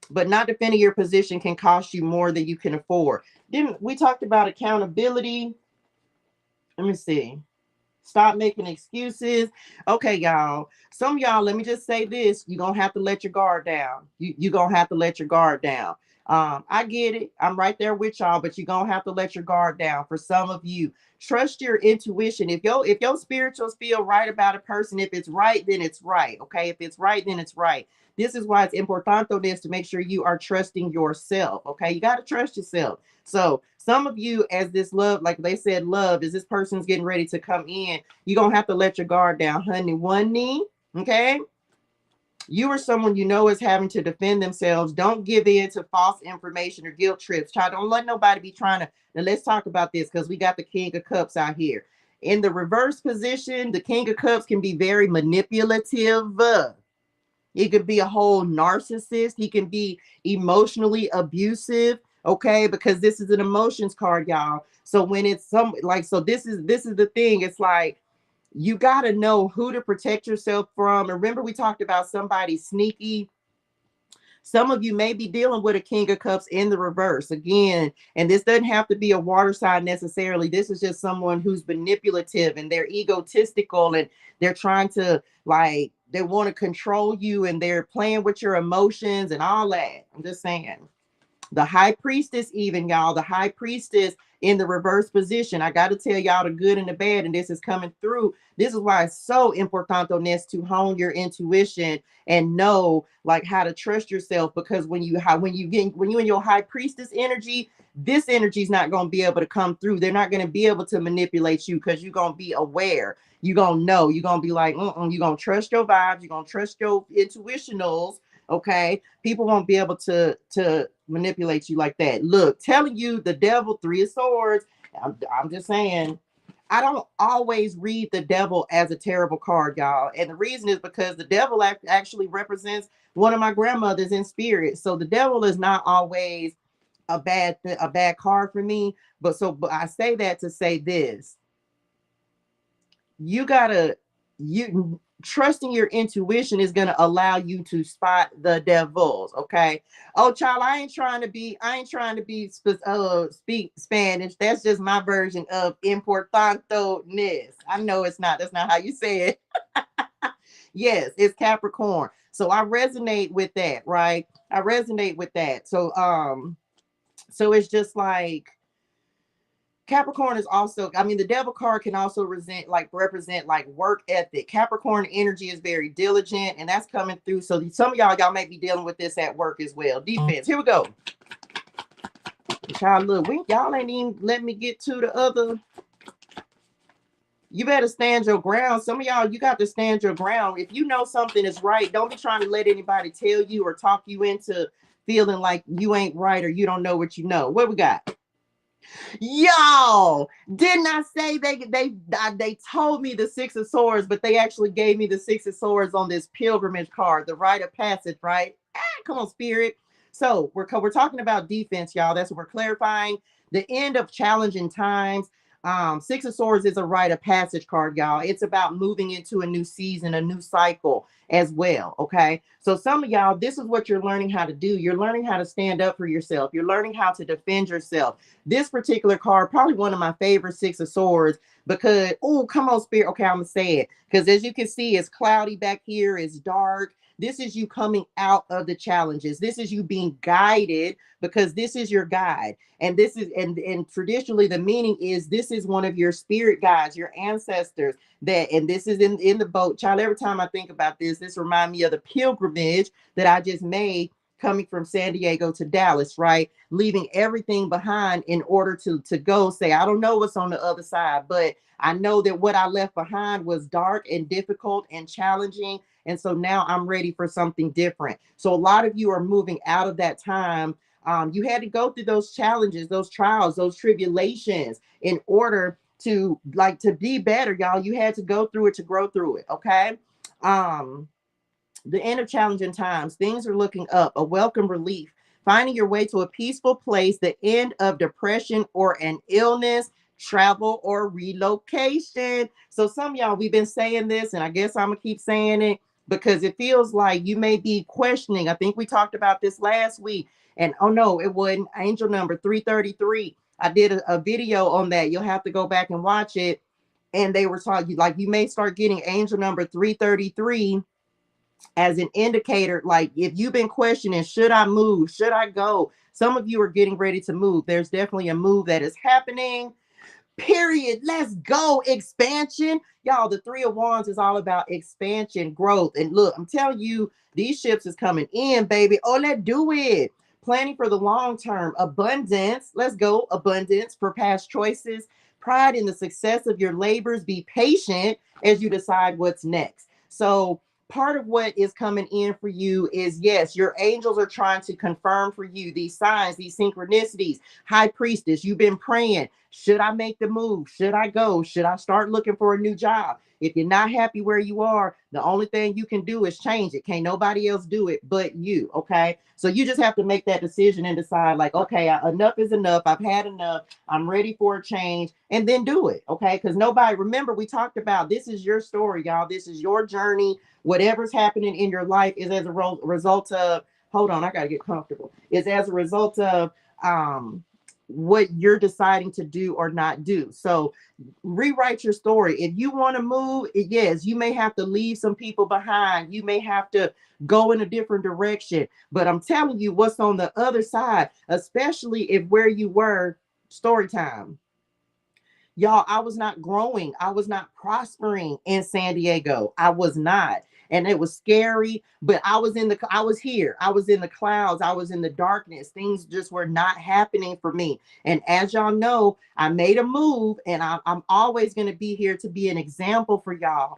but not defending your position can cost you more than you can afford. Didn't we talked about accountability? Let me see. Stop making excuses. Okay, y'all. Some of y'all, let me just say this. You're going to have to let your guard down. You're going to have to let your guard down. I get it. I'm right there with y'all, but you're going to have to let your guard down. For some of you, trust your intuition. If your spirituals feel right about a person, if it's right, then it's right. Okay. If it's right, then it's right. This is why it's importante this to make sure you are trusting yourself. Okay. You got to trust yourself. So some of you, as this love, like they said, love is this person's getting ready to come in. You're going to have to let your guard down, honey. One knee. Okay. You or someone you know is having to defend themselves. Don't give in to false information or guilt trips. Don't let nobody be trying to. Now let's talk about this because we got the King of Cups out here. In the reverse position, the King of Cups can be very manipulative. He could be a whole narcissist. He can be emotionally abusive. Okay, because this is an emotions card, y'all. So when it's so this is the thing. It's like you got to know who to protect yourself from. And remember, we talked about somebody sneaky. Some of you may be dealing with a King of Cups in the reverse again. And this doesn't have to be a water sign necessarily. This is just someone who's manipulative and they're egotistical and they're trying to, like, they want to control you and they're playing with your emotions and all that. I'm just saying. The high priestess, even, y'all, the high priestess in the reverse position. I got to tell y'all the good and the bad, and this is coming through. This is why it's so important to hone your intuition and know, like, how to trust yourself, because when you in your high priestess energy, this energy is not going to be able to come through. They're not going to be able to manipulate you because you're going to be aware. You're going to know. You're going to be like, you're going to trust your vibes. You're going to trust your intuitionals. Okay, people won't be able to manipulate you like that. Look, telling you the devil, 3 of swords. I'm just saying, I don't always read the devil as a terrible card, y'all. And the reason is because the devil actually represents one of my grandmothers in spirit. So the devil is not always a bad card for me. But I say that to say this: you gotta you trusting your intuition is gonna allow you to spot the devils. Okay. Oh, child, I ain't trying to be speak Spanish. That's just my version of importantoness. I know it's not. That's not how you say it. Yes, it's Capricorn. So I resonate with that, right? I resonate with that. So it's just like Capricorn is also, I mean, the devil card can also represent like work ethic. Capricorn energy is very diligent, and that's coming through. So some of y'all may be dealing with this at work as well. Defense. Here we go. Child, look, y'all ain't even let me get to the other. You better stand your ground. Some of y'all, you got to stand your ground. If you know something is right, don't be trying to let anybody tell you or talk you into feeling like you ain't right or you don't know what you know. What we got? Y'all, didn't I say they told me the Six of Swords, but they actually gave me the Six of Swords on this pilgrimage card, the rite of passage, right? Come on, spirit. So we're talking about defense, y'all. That's what we're clarifying. The end of challenging times. Six of Swords is a rite of passage card, y'all. It's about moving into a new season, a new cycle as well. Okay. So some of y'all, this is what you're learning how to do. You're learning how to stand up for yourself. You're learning how to defend yourself. This particular card, probably one of my favorite Six of Swords, because, oh, come on, spirit. Okay, I'm gonna say it. Because as you can see, it's cloudy back here, it's dark. This is you coming out of the challenges. This is you being guided because this is your guide. And this is and traditionally the meaning is this is one of your spirit guides, your ancestors. That and this is in the boat. Child, every time I think about this reminds me of the pilgrimage that I just made coming from San Diego to Dallas, right? Leaving everything behind in order to go say, I don't know what's on the other side, but I know that what I left behind was dark and difficult and challenging. And so now I'm ready for something different. So a lot of you are moving out of that time. You had to go through those challenges, those trials, those tribulations in order to be better, y'all. You had to go through it to grow through it. Okay. The end of challenging times, things are looking up, a welcome relief, finding your way to a peaceful place, the end of depression or an illness, travel or relocation. So some of y'all, we've been saying this, and I guess I'm gonna keep saying it because it feels like you may be questioning. I think we talked about this last week, and oh no, it wasn't angel number 333. I did a video on that. You'll have to go back and watch it. And they were talking like you may start getting angel number 333 as an indicator. Like if you've been questioning, should I move? Should I go? Some of you are getting ready to move. There's definitely a move that is happening. Period. Let's go. Expansion. Y'all, the Three of Wands is all about expansion, growth. And look, I'm telling you, these ships is coming in, baby. Oh, let's do it. Planning for the long term. Abundance. Let's go. Abundance for past choices. Pride in the success of your labors. Be patient as you decide what's next. So part of what is coming in for you is, yes, your angels are trying to confirm for you these signs, these synchronicities. High priestess, you've been praying. Should I make the move? Should I go? Should I start looking for a new job? If you're not happy where you are, the only thing you can do is change it. Can't nobody else do it but you. Okay. So you just have to make that decision and decide, like, okay, enough is enough. I've had enough. I'm ready for a change, and then do it. Okay. Because nobody, remember, we talked about this is your story, y'all. This is your journey. Whatever's happening in your life is as a result of, hold on, I got to get comfortable, is as a result of what you're deciding to do or not do. So rewrite your story. If you want to move, yes, you may have to leave some people behind. You may have to go in a different direction. But I'm telling you what's on the other side, especially if where you were, story time. Y'all, I was not growing. I was not prospering in San Diego. I was not. And it was scary, but I was here. I was in the clouds. I was in the darkness. Things just were not happening for me. And as y'all know, I made a move, and I'm always going to be here to be an example for y'all.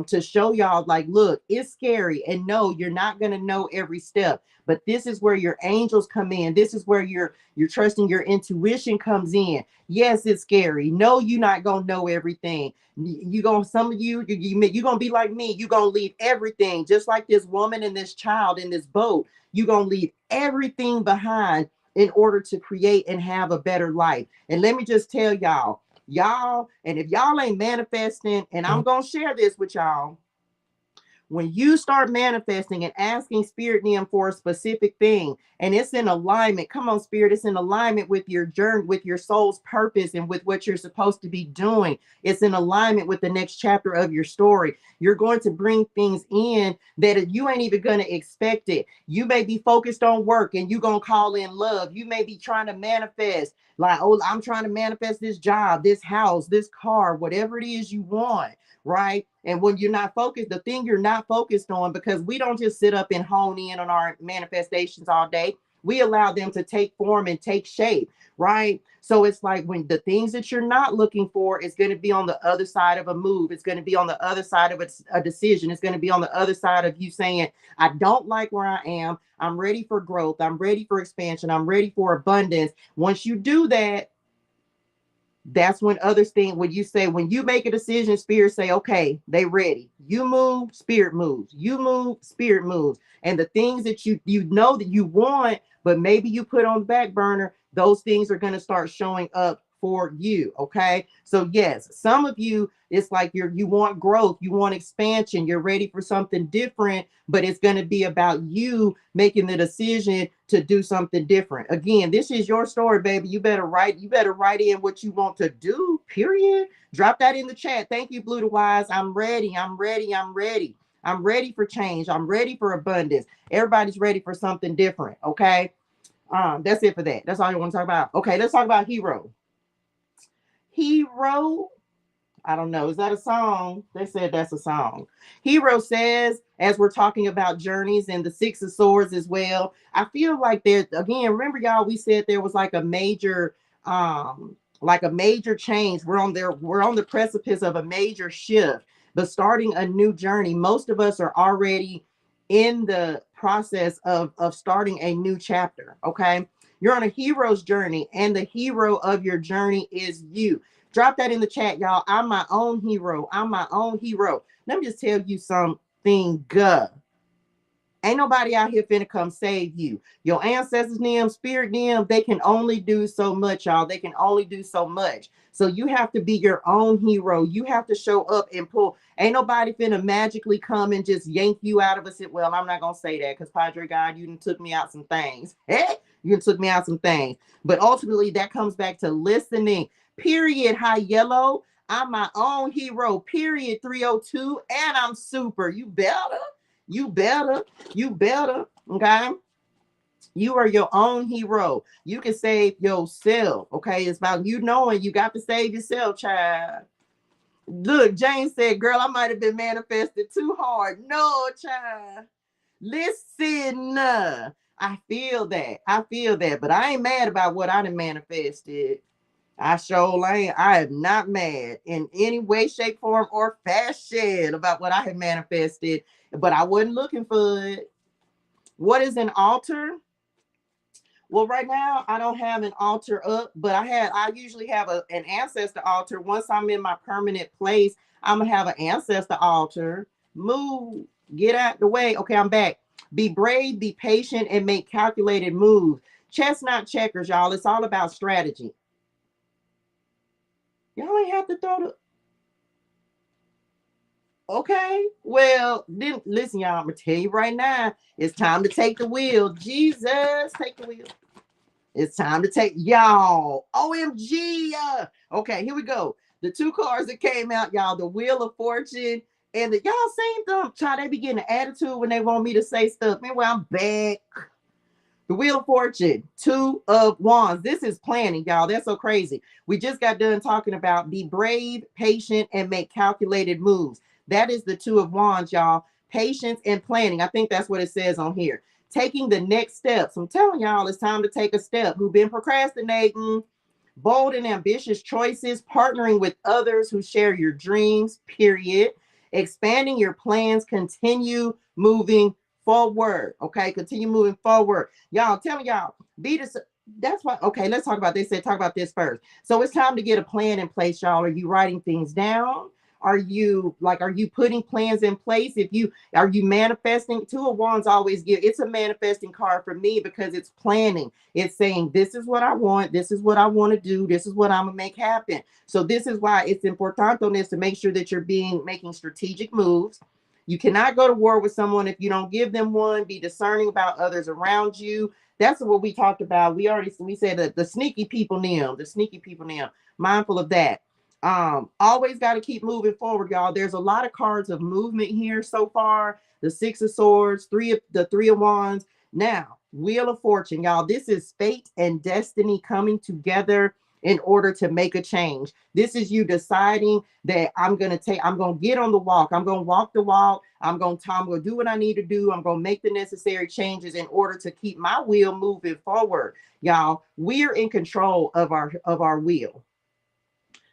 To show y'all, like, look, it's scary. And no, you're not going to know every step. But this is where your angels come in. This is where you're trusting your intuition comes in. Yes, it's scary. No, you're not gonna know everything. You gonna some of you gonna be like me. You gonna leave everything, just like this woman and this child in this boat. You gonna leave everything behind in order to create and have a better life. And let me just tell y'all, and if y'all ain't manifesting, and I'm going to share this with y'all, when you start manifesting and asking spirit them for a specific thing, and it's in alignment, come on spirit, it's in alignment with your journey, with your soul's purpose, and with what you're supposed to be doing. It's in alignment with the next chapter of your story. You're going to bring things in that you ain't even going to expect it. You may be focused on work and you gonna call in love. You may be trying to manifest, like, oh, I'm trying to manifest this job, this house, this car, whatever it is you want, right? And when you're not focused, the thing you're not focused on, because we don't just sit up and hone in on our manifestations all day, we allow them to take form and take shape, right? So it's like when the things that you're not looking for is going to be on the other side of a move. It's going to be on the other side of a decision. It's going to be on the other side of you saying, I don't like where I am. I'm ready for growth. I'm ready for expansion. I'm ready for abundance. Once you do that, that's when others think, when you say, when you make a decision, spirit say, okay, they ready. You move, spirit moves. You move, spirit moves. And the things that you know that you want, but maybe you put on the back burner, those things are going to start showing up for you. Okay. So yes, some of you, it's like you want growth, you want expansion, you're ready for something different, but it's going to be about you making the decision to do something different. Again, this is your story, baby. You better write in what you want to do, period. Drop that in the chat. Thank you, Blue to Wise. I'm ready. I'm ready. I'm ready. I'm ready for change. I'm ready for abundance. Everybody's ready for something different. Okay. That's it for that. That's all I want to talk about. Okay, let's talk about hero. Hero, I don't know. Is that a song? They said that's a song. Hero says, as we're talking about journeys and the Six of Swords as well, I feel like there, again, remember y'all, we said there was like a major change. We're on the precipice of a major shift, but starting a new journey. Most of us are already in the process of starting a new chapter. Okay. You're on a hero's journey, and the hero of your journey is you. Drop that in the chat, y'all. I'm my own hero. I'm my own hero. Let me just tell you something. Ain't nobody out here finna come save you. Your ancestors, them, spirit, them, they can only do so much, y'all. They can only do so much. So you have to be your own hero. You have to show up and pull. Ain't nobody finna magically come and just yank you out of a sit. Well, I'm not gonna say that, because Padre God, you done took me out some things. You done took me out some things. But ultimately, that comes back to listening. Period. High yellow. I'm my own hero. Period. 302. And I'm super. You better. You better. You better. Okay. You are your own hero. You can save yourself. Okay. It's about you knowing you got to save yourself, child. Look, Jane said, girl, I might have been manifested too hard. No, child. Listen. I feel that. I feel that. But I ain't mad about what I done manifested. I sure ain't. I am not mad in any way, shape, form, or fashion about what I have manifested, but I wasn't looking for it. What is an altar? Well, right now I don't have an altar up, but I usually have an ancestor altar. Once I'm in my permanent place, I'm gonna have an ancestor altar. Move, get out the way. Okay, I'm back. Be brave, be patient, and make calculated moves. Chess, not checkers, y'all. It's all about strategy. Y'all ain't have to throw the. Okay, well, then listen, y'all. I'm gonna tell you right now, it's time to take the wheel. Jesus, take the wheel. It's time to take y'all. OMG. Okay, here we go. The two cards that came out, y'all, the Wheel of Fortune and the y'all seen them. Child, they be getting an attitude when they want me to say stuff. Meanwhile, I'm back. The Wheel of Fortune, Two of Wands. This is planning, y'all. That's so crazy. We just got done talking about be brave, patient, and make calculated moves. That is the Two of Wands, y'all. Patience and planning. I think that's what it says on here. Taking the next steps. I'm telling y'all, it's time to take a step. Who've been procrastinating? Bold and ambitious choices. Partnering with others who share your dreams, period. Expanding your plans. Continue moving forward. Okay, continue moving forward. Y'all, tell me, y'all, be this. That's why. Okay, let's talk about this. Talk about this first. So it's time to get a plan in place, y'all. Are you writing things down? Are you putting plans in place? Are you manifesting? Two of Wands always give, it's a manifesting card for me because it's planning. It's saying, this is what I want. This is what I want to do. This is what I'm going to make happen. So this is why it's important on this to make sure that you're making strategic moves. You cannot go to war with someone if you don't give them one. Be discerning about others around you. That's what we talked about. We said that the sneaky people now, mindful of that. Always got to keep moving forward, y'all. There's a lot of cards of movement here so far. The Six of Swords, the Three of Wands. Now, Wheel of Fortune, y'all. This is fate and destiny coming together in order to make a change. This is you deciding that I'm going to get on the walk. I'm going to walk the walk. I'm going to do what I need to do. I'm going to make the necessary changes in order to keep my wheel moving forward. Y'all, we're in control of our wheel.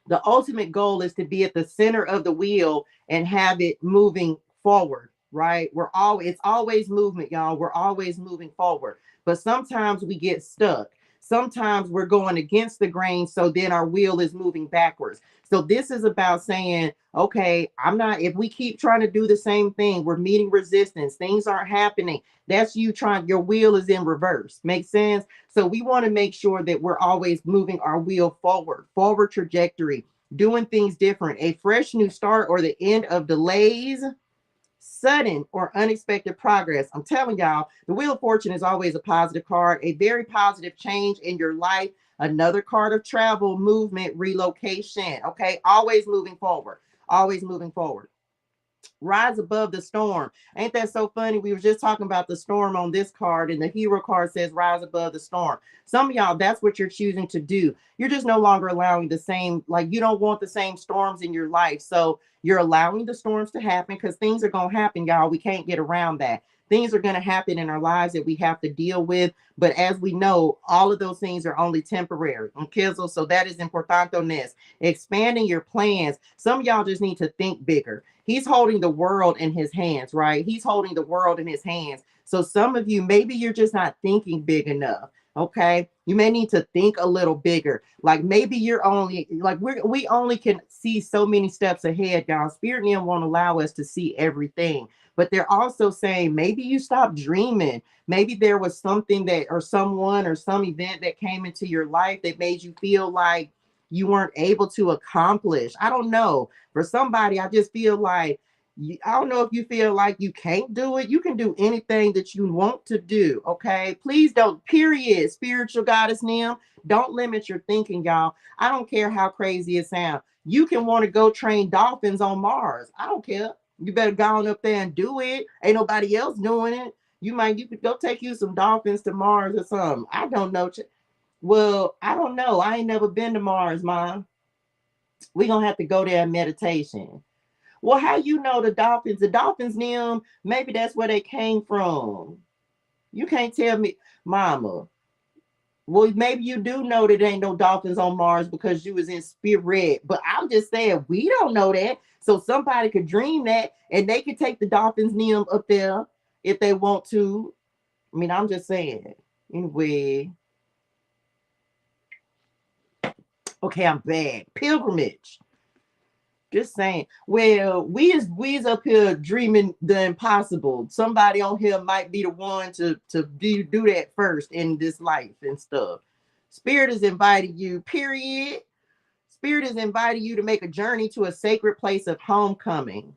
The ultimate goal is to be at the center of the wheel and have it moving forward, right? It's always movement, y'all. We're always moving forward. But sometimes we get stuck. Sometimes we're going against the grain, so then our wheel is moving backwards. So this is about saying, okay, if we keep trying to do the same thing, we're meeting resistance, things aren't happening. That's you your wheel is in reverse. Makes sense? So we want to make sure that we're always moving our wheel forward trajectory, doing things different, a fresh new start or the end of delays, sudden or unexpected progress. I'm telling y'all, the Wheel of Fortune is always a positive card, a very positive change in your life. Another card of travel, movement, relocation. Okay, always moving forward, always moving forward. Rise above the storm. Ain't that so funny? We were just talking about the storm on this card, and the hero card says rise above the storm. Some of y'all, that's what you're choosing to do. You're just no longer allowing the same, you don't want the same storms in your life. So you're allowing the storms to happen because things are going to happen, y'all. We can't get around that. Things are going to happen in our lives that we have to deal with. But as we know, all of those things are only temporary. Okay, so that is importante. Expanding your plans. Some of y'all just need to think bigger. He's holding the world in his hands, right? He's holding the world in his hands. So some of you, maybe you're just not thinking big enough. Okay, you may need to think a little bigger. Like maybe you're only we only can see so many steps ahead, y'all. Spirit and won't allow us to see everything. But they're also saying maybe you stop dreaming. Maybe there was something or someone or some event that came into your life that made you feel like you weren't able to accomplish. I don't know. For somebody, I just feel like, I don't know if you feel like you can't do it. You can do anything that you want to do. Okay. Please don't, period. Spiritual goddess Nim, don't limit your thinking, y'all. I don't care how crazy it sounds. You can want to go train dolphins on Mars. I don't care. You better go on up there and do it. Ain't nobody else doing it. You could go take you some dolphins to Mars or something. I don't know. Well, I don't know. I ain't never been to Mars, Mom. We're going to have to go there in meditation. Well, how you know the dolphins? The dolphins, Nim, maybe that's where they came from. You can't tell me, Mama. Well, maybe you do know that there ain't no dolphins on Mars because you was in spirit. But I'm just saying, we don't know that. So somebody could dream that and they could take the dolphins, Nim, up there if they want to. I mean, I'm just saying. Anyway. Okay, I'm bad. Pilgrimage. Just saying. Well, we's up here dreaming the impossible. Somebody on here might be the one to do that first in this life and stuff. Spirit is inviting you, period. Spirit is inviting you to make a journey to a sacred place of homecoming.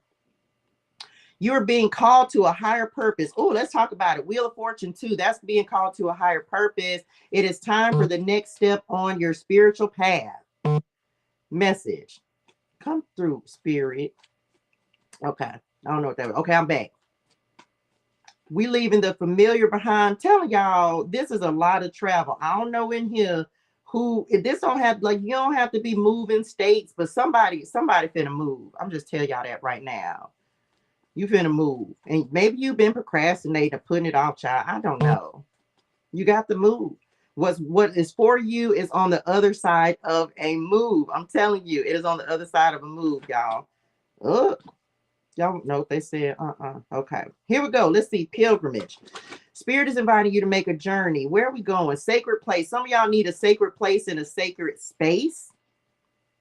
You're being called to a higher purpose. Oh, let's talk about it. Wheel of Fortune 2. That's being called to a higher purpose. It is time for the next step on your spiritual path. Message. Come through, Spirit. Okay. I don't know what that was. Okay, I'm back. We leaving the familiar behind. Telling y'all, this is a lot of travel. I don't know in here who, this don't have, you don't have to be moving states, but somebody finna move. I'm just telling y'all that right now. You finna move. And maybe you've been procrastinating or putting it off, child. I don't know. You got to move. What is for you is on the other side of a move. I'm telling you, it is on the other side of a move, y'all. Y'all know what they said. Okay. Here we go. Let's see. Pilgrimage. Spirit is inviting you to make a journey. Where are we going? Sacred place. Some of y'all need a sacred place in a sacred space.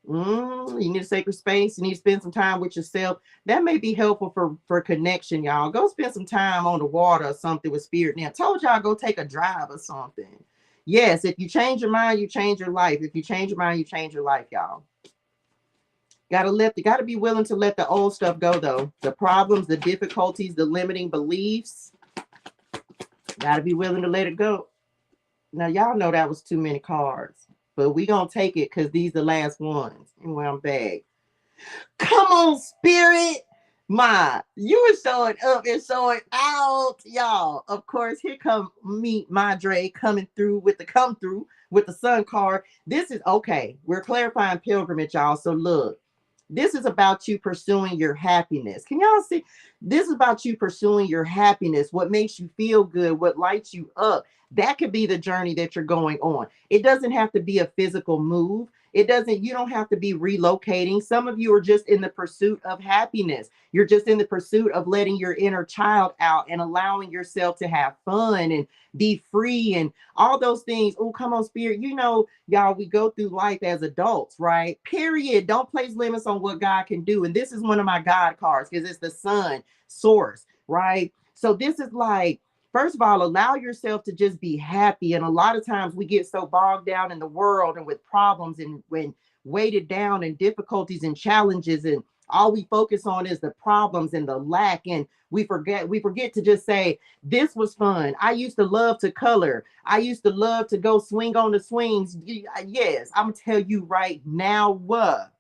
You need a sacred space. You need to spend some time with yourself. That may be helpful for connection, y'all. Go spend some time on the water or something with spirit. Now, I told y'all go take a drive or something. Yes, if you change your mind, you change your life. If you change your mind, you change your life, y'all. Gotta be willing to let the old stuff go, though. The problems, the difficulties, the limiting beliefs. Gotta be willing to let it go. Now, y'all know that was too many cards, but we gonna take it because these the last ones. And I'm back. Come on, spirit. Ma, you were showing up and showing out, y'all. Of course, here come me, Madre, coming through with the come through with the sun card. This is okay. We're clarifying pilgrimage, y'all. So look, this is about you pursuing your happiness. Can y'all see? This is about you pursuing your happiness, what makes you feel good, what lights you up. That could be the journey that you're going on. It doesn't have to be a physical move. You don't have to be relocating. Some of you are just in the pursuit of happiness. You're just in the pursuit of letting your inner child out and allowing yourself to have fun and be free and all those things. Oh, come on, spirit. You know, y'all, we go through life as adults, right? Period. Don't place limits on what God can do. And this is one of my God cards because it's the sun source, right? So this is like, first of all, allow yourself to just be happy. And a lot of times we get so bogged down in the world and with problems and when weighted down and difficulties and challenges, and all we focus on is the problems and the lack. And we forget to just say, this was fun. I used to love to color. I used to love to go swing on the swings. Yes, I'm gonna tell you right now what.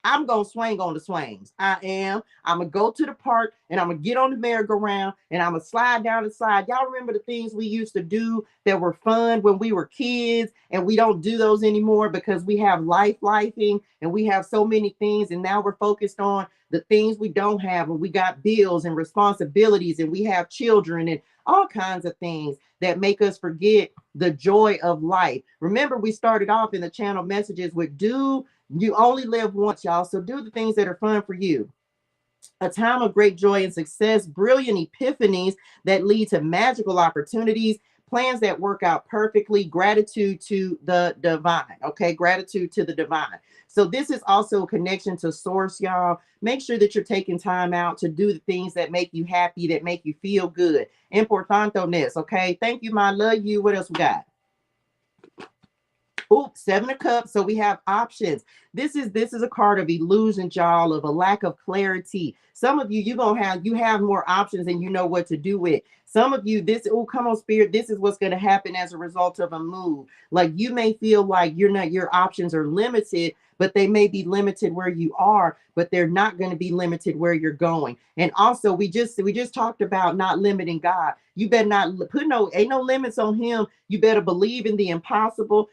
I'm gonna swing on the swings. I am. I'm gonna go to the park and I'm gonna get on the merry-go-round and I'm gonna slide down the slide. Y'all remember the things we used to do that were fun when we were kids, and we don't do those anymore because we have lifing and we have so many things, and now we're focused on the things we don't have, and we got bills and responsibilities, and we have children and all kinds of things that make us forget the joy of life. Remember, we started off in the channel messages with you only live once, y'all. So do the things that are fun for you. A time of great joy and success, brilliant epiphanies that lead to magical opportunities, plans that work out perfectly, gratitude to the divine. Okay, gratitude to the divine. So this is also a connection to source, y'all. Make sure that you're taking time out to do the things that make you happy, that make you feel good. Importantoness. Okay, thank you, my love you. What else we got? Oops, 7 of Cups. So we have options. This is a card of illusion, y'all, of a lack of clarity. Some of you, you have more options and you know what to do with. Some of you, come on, spirit, this is what's going to happen as a result of a move. Like you may feel like your options are limited, but they may be limited where you are, but they're not going to be limited where you're going. And also, we just talked about not limiting God. You better not ain't no limits on him. You better believe in the impossible.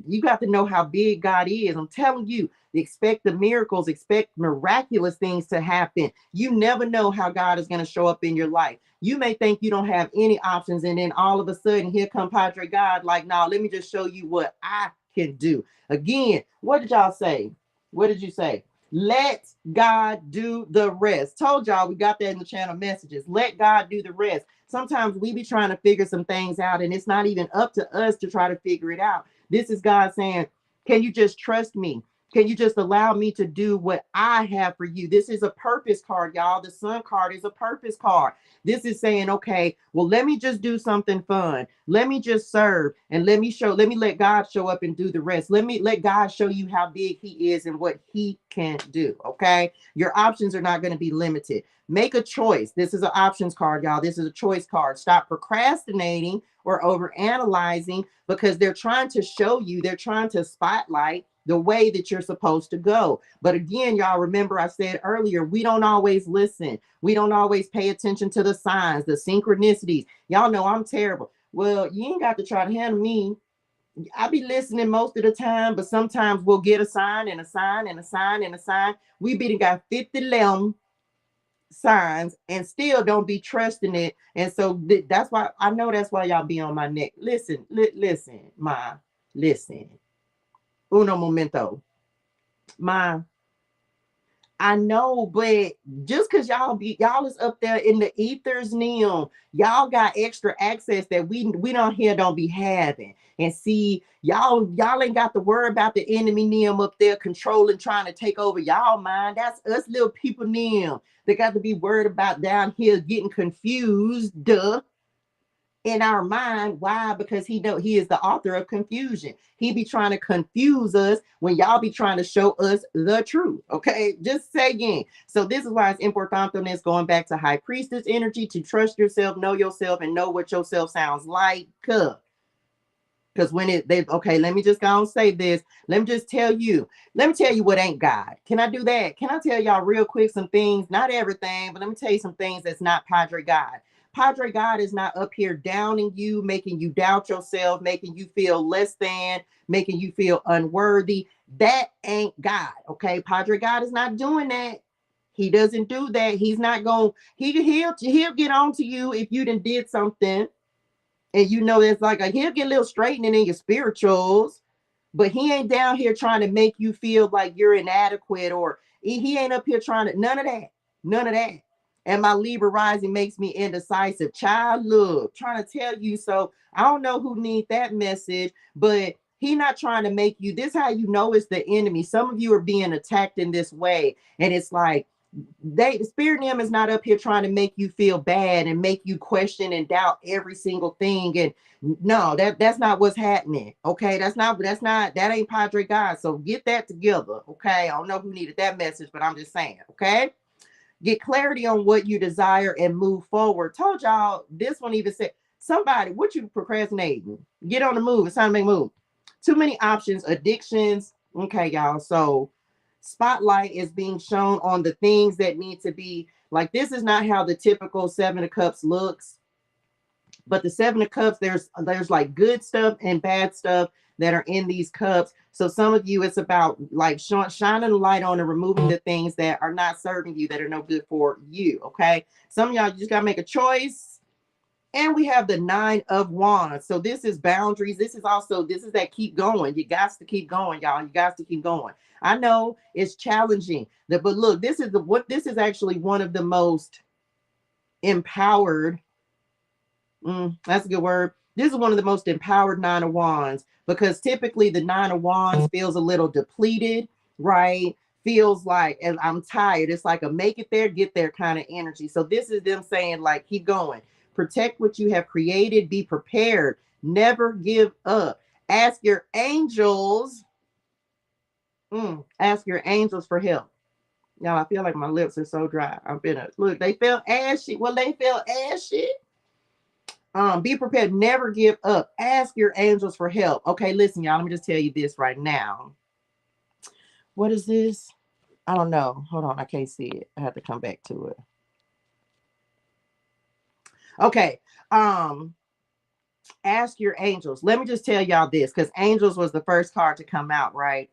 You got to know how big God is. I'm telling you, expect the miracles, expect miraculous things to happen. You never know how God is going to show up in your life. You may think you don't have any options, and then all of a sudden, here come Padre God, like, no, let me just show you what I can do. Again, what did y'all say? What did you say? Let God do the rest. Told y'all, we got that in the channel messages. Let God do the rest. Sometimes we be trying to figure some things out, and it's not even up to us to try to figure it out. This is God saying, can you just trust me? Can you just allow me to do what I have for you? This is a purpose card, y'all. The sun card is a purpose card. This is saying, okay, well, let me just do something fun. Let me just serve and let me let God show up and do the rest. Let God show you how big he is and what he can do. Okay. Your options are not going to be limited. Make a choice. This is an options card, y'all. This is a choice card. Stop procrastinating or over analyzing, because they're trying to show you, they're trying to spotlight the way that you're supposed to go. But again, y'all, remember I said earlier, we don't always listen. We don't always pay attention to the signs, the synchronicities. Y'all know I'm terrible. Well, you ain't got to try to handle me. I be listening most of the time, but sometimes we'll get a sign and a sign and a sign and a sign. We be got 50 lemon signs and still don't be trusting it. And so that's why I know that's why y'all be on my neck. Listen, listen. Uno momento. Ma, I know, but just because y'all is up there in the ethers now, y'all got extra access that we don't here don't be having. And see, y'all ain't got to worry about the enemy Nim up there controlling, trying to take over y'all mind. That's us little people Nim. They got to be worried about down here getting confused. Duh, in our mind. Why? Because he know he is the author of confusion. He be trying to confuse us when y'all be trying to show us the truth. Okay, just say again. So this is why it's importante going back to high priestess energy to trust yourself, know yourself, and know what yourself sounds like. Because when they okay, let me just go and say this. Let me tell you what ain't God. Can I do that? Can I tell y'all real quick some things? Not everything, but let me tell you some things that's not Padre God. Padre God is not up here downing you, making you doubt yourself, making you feel less than, making you feel unworthy. That ain't God. Okay. Padre God is not doing that. He doesn't do that. He's not going, he'll get on to you if you done did something. And you know, it's like he'll get a little straightening in your spirituals, but he ain't down here trying to make you feel like you're inadequate, or he ain't up here trying to, none of that. None of that. And my Libra rising makes me indecisive. Child, look, trying to tell you. So I don't know who needs that message, but he not trying to make you, this how you know it's the enemy. Some of you are being attacked in this way. And it's like, the spirit name is not up here trying to make you feel bad and make you question and doubt every single thing. And no, that's not what's happening. Okay, that ain't Padre God. So get that together. Okay, I don't know who needed that message, but I'm just saying. Okay, get clarity on what you desire and move forward. Told y'all this one even said, somebody, what you procrastinating? Get on the move. It's time to make a move. Too many options, addictions. Okay, y'all. So spotlight is being shown on the things that need to be like, this is not how the typical Seven of Cups looks. But the Seven of Cups, there's like good stuff and bad stuff that are in these cups. So some of you, it's about like shining a light on and removing the things that are not serving you, that are no good for you. Okay. Some of y'all, you just got to make a choice. And we have the Nine of Wands. So this is boundaries. This is that keep going. You got to keep going, y'all. You got to keep going. I know it's challenging, but look, this is actually one of the most empowered. That's a good word. This is one of the most empowered Nine of Wands, because typically the Nine of Wands feels a little depleted, right? Feels like, and I'm tired. It's like a make it there, get there kind of energy. So this is them saying like, keep going. Protect what you have created. Be prepared. Never give up. Ask your angels. Ask your angels for help. Y'all, I feel like my lips are so dry. Look, they feel ashy. Well, they feel ashy. Be prepared. Never give up. Ask your angels for help. Okay, listen, y'all. Let me just tell you this right now. What is this? I don't know. Hold on. I can't see it. I have to come back to it. Okay. Ask your angels. Let me just tell y'all this, because angels was the first card to come out, right?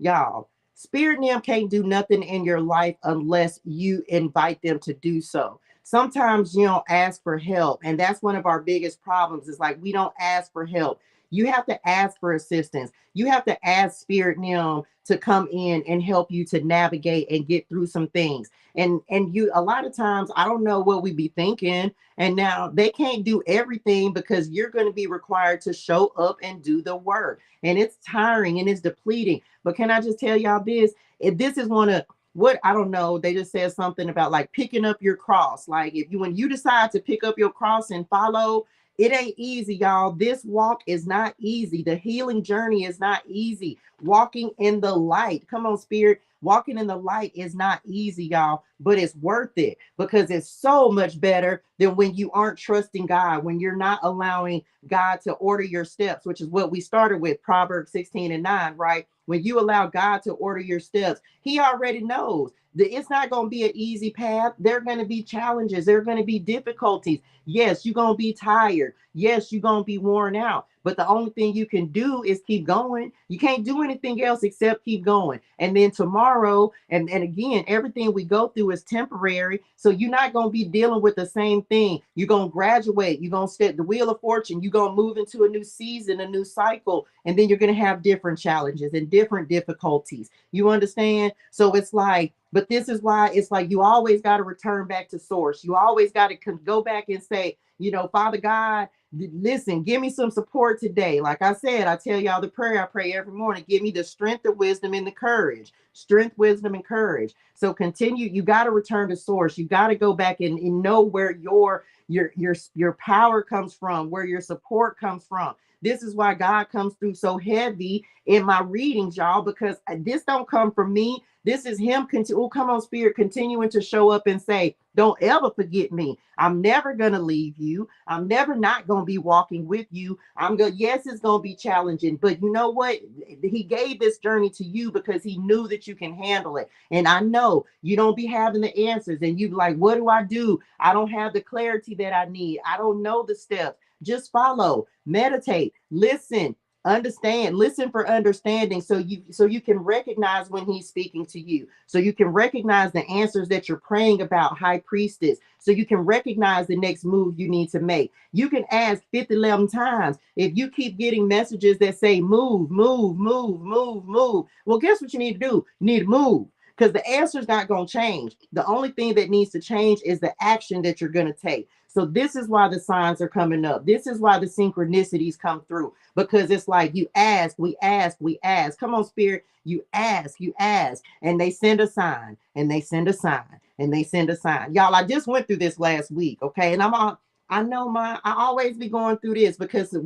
Y'all, spirit them can't do nothing in your life unless you invite them to do so. Sometimes you don't ask for help, and that's one of our biggest problems. Is like we don't ask for help. You have to ask for assistance. You have to ask spirit them to come in and help you to navigate and get through some things. And you, a lot of times, I don't know what we be thinking. And now they can't do everything, because you're going to be required to show up and do the work. And it's tiring and it's depleting. But can I just tell y'all this? If this is one of what, I don't know, they just said something about like picking up your cross. Like when you decide to pick up your cross and follow, it ain't easy, y'all. This walk is not easy. The healing journey is not easy. Walking in the light. Come on, spirit. Walking in the light is not easy, y'all, but it's worth it, because it's so much better than when you aren't trusting God, when you're not allowing God to order your steps, which is what we started with, Proverbs 16:9, right? When you allow God to order your steps, he already knows that it's not going to be an easy path. There are going to be challenges. There are going to be difficulties. Yes, you're going to be tired. Yes, you're going to be worn out. but the only thing you can do is keep going. You can't do anything else except keep going. And then tomorrow, and again, everything we go through is temporary. So you're not going to be dealing with the same thing. You're going to graduate. You're going to step the wheel of fortune. You're going to move into a new season, a new cycle. And then you're going to have different challenges and different difficulties. You understand? So it's like, but this is why it's like you always got to return back to source. You always got to go back and say, you know, Father God, listen, give me some support today. Like I said, I tell y'all the prayer I pray every morning. Give me the strength, the wisdom, and the courage. Strength, wisdom, and courage. So continue. You got to return to source. You got to go back and know where your power comes from, where your support comes from. This is why God comes through so heavy in my readings, y'all, because this don't come from me. This is him. Oh, come on, Spirit, continuing to show up and say, don't ever forget me. I'm never going to leave you. I'm never not going to be walking with you. Yes, it's going to be challenging, but you know what? He gave this journey to you because he knew that you can handle it. And I know you don't be having the answers and you like, what do I do? I don't have the clarity that I need. I don't know the steps. Just follow, meditate, listen, understand, listen for understanding, so you can recognize when he's speaking to you, so you can recognize the answers that you're praying about, high priestess, so you can recognize the next move you need to make. You can ask 11 times. If you keep getting messages that say move, move, move, move, move, well, guess what you need to do? You need to move, because the answer is not going to change. The only thing that needs to change is the action that you're going to take. So this is why the signs are coming up. This is why the synchronicities come through, because it's like you ask, we ask, we ask. Come on, Spirit. You ask, and they send a sign, and they send a sign, and they send a sign. Y'all, I just went through this last week, okay? And I know I always be going through this because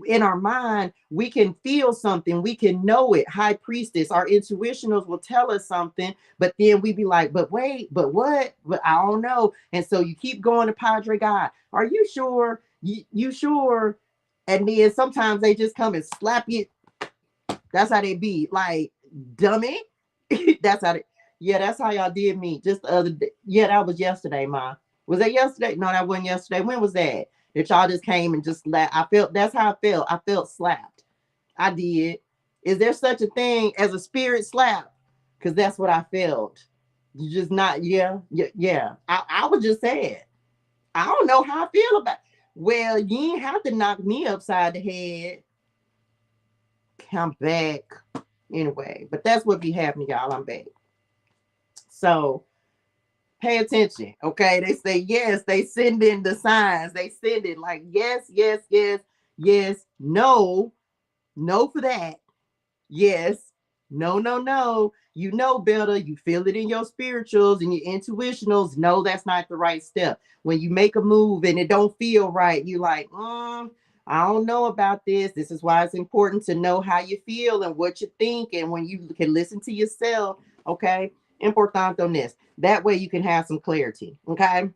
in our mind, we can feel something, we can know it. High priestess, our intuitionals will tell us something, but then we be like, but wait, but what? But I don't know. And so you keep going to Padre God. Are you sure? You sure? And then sometimes they just come and slap you. That's how they be, like, dummy. That's how they, yeah, that's how y'all did me just the other day. Yeah, that was yesterday, Ma. Was that yesterday? No, that wasn't yesterday. When was that? That y'all just came and just slapped. I felt, that's how I felt. I felt slapped. I did. Is there such a thing as a spirit slap? Because that's what I felt. You just not, yeah. I was just saying. I don't know how I feel about it. Well, you ain't have to knock me upside the head. Come back. Anyway, but that's what be happening, y'all. I'm back. So pay attention, okay? They say yes, they send in the signs. They send it like yes, yes, yes, yes, no, no for that. Yes, no, no, no. You know better. You feel it in your spirituals and your intuitionals. No, that's not the right step. When you make a move and it don't feel right, you like, I don't know about this. This is why it's important to know how you feel and what you think. And when you can listen to yourself, okay? Importante this. That way you can have some clarity, okay?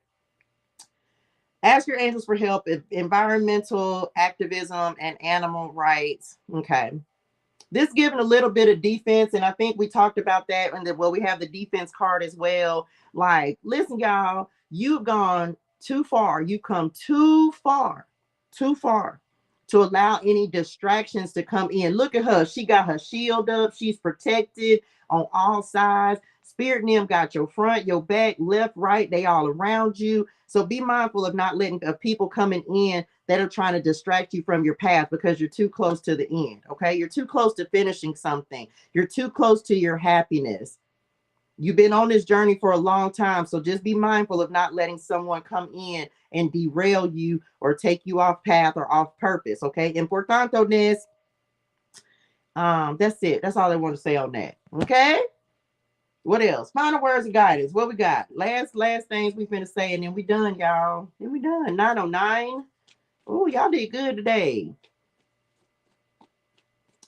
Ask your angels for help in environmental activism and animal rights, okay? This giving a little bit of defense, and I think we talked about that, and we have the defense card as well. Like, listen, y'all, you've gone too far. You come too far to allow any distractions to come in. Look at her. She got her shield up. She's protected on all sides. Spirit and them got your front, your back, left, right. They all around you. So be mindful of not letting people coming in that are trying to distract you from your path because you're too close to the end. Okay. You're too close to finishing something. You're too close to your happiness. You've been on this journey for a long time. So just be mindful of not letting someone come in and derail you or take you off path or off purpose. Okay. Importante this. That's it. That's all I want to say on that. Okay. What else? Final words of guidance. What we got? Last things we finna say, and then we done, y'all. Then we done. 909. Oh, y'all did good today.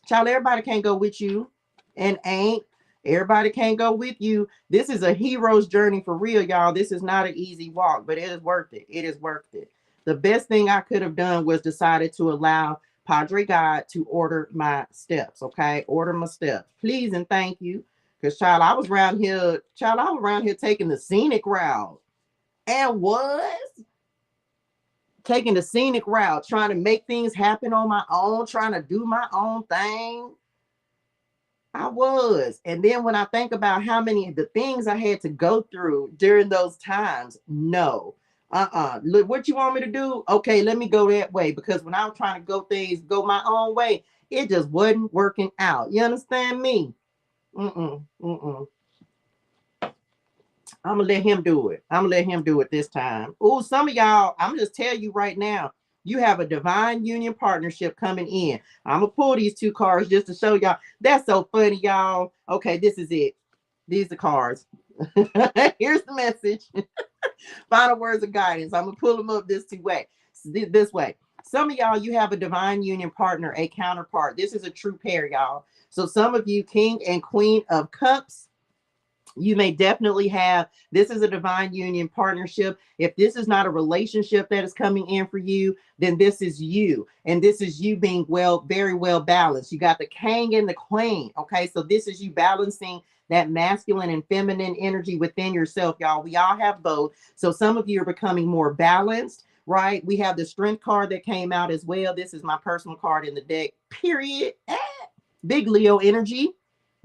Child, everybody can't go with you. And ain't. Everybody can't go with you. This is a hero's journey for real, y'all. This is not an easy walk, but it is worth it. It is worth it. The best thing I could have done was decided to allow Padre God to order my steps, okay? Order my steps. Please and thank you. Because, child, I was around here taking the scenic route. And was taking the scenic route, trying to make things happen on my own, trying to do my own thing. I was. And then when I think about how many of the things I had to go through during those times, no. Look, what you want me to do? Okay, let me go that way. Because when I was trying to go my own way, it just wasn't working out. You understand me? Mm-mm. I'm gonna let him do it. I'm gonna let him do it this time. Oh, some of y'all, I'm gonna just tell you right now, you have a divine union partnership coming in. I'm gonna pull these two cards just to show y'all. That's so funny, y'all. Okay, this is it. These are the cards. Here's the message. Final words of guidance. I'm gonna pull them up this way. This way. Some of y'all, you have a divine union partner, a counterpart. This is a true pair, y'all. So some of you, King and Queen of Cups, you may definitely have, this is a divine union partnership. If this is not a relationship that is coming in for you, then this is you. And this is you being very well balanced. You got the king and the queen. Okay. So this is you balancing that masculine and feminine energy within yourself, y'all. We all have both. So some of you are becoming more balanced, right? We have the strength card that came out as well. This is my personal card in the deck, period. Big Leo energy.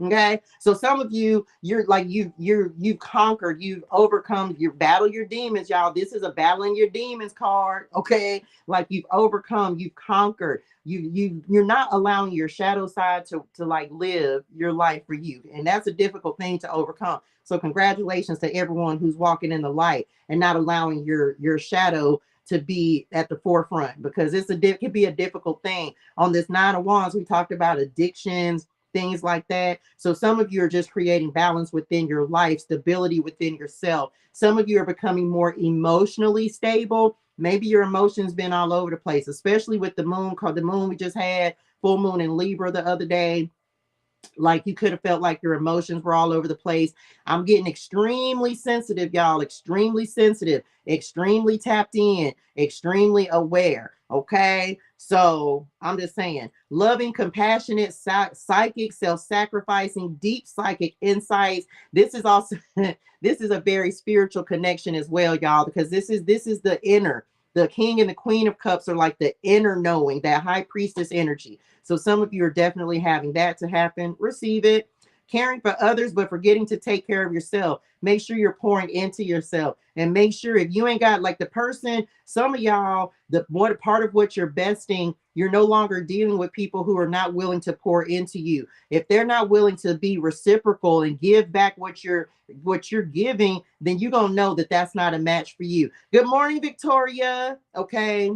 Okay, so some of you, you're like you've conquered, you've overcome, you battle your demons, y'all. This is a battling your demons card. Okay, like you've overcome, you've conquered, you're not allowing your shadow side to like live your life for you, and that's a difficult thing to overcome. So congratulations to everyone who's walking in the light and not allowing your shadow to be at the forefront, because it can be a difficult thing. On this Nine of Wands, we talked about addictions, things like that. So some of you are just creating balance within your life, stability within yourself. Some of you are becoming more emotionally stable. Maybe your emotions been all over the place, especially with the moon. Called the moon we just had, full moon in Libra the other day. Like you could have felt like your emotions were all over the place. I'm getting extremely sensitive, y'all. Extremely sensitive, extremely tapped in, extremely aware. Okay. So I'm just saying, loving, compassionate, psychic, self-sacrificing, deep psychic insights. This is also, this is a very spiritual connection as well, y'all, because this is the inner. The king and the queen of cups are like the inner knowing, that high priestess energy. So some of you are definitely having that to happen. Receive it. Caring for others, but forgetting to take care of yourself. Make sure you're pouring into yourself, and make sure if you ain't got like the person, some of y'all, the what part of what you're besting, you're no longer dealing with people who are not willing to pour into you. If they're not willing to be reciprocal and give back what you're giving, then you're gonna know that that's not a match for you. Good morning, Victoria. Okay,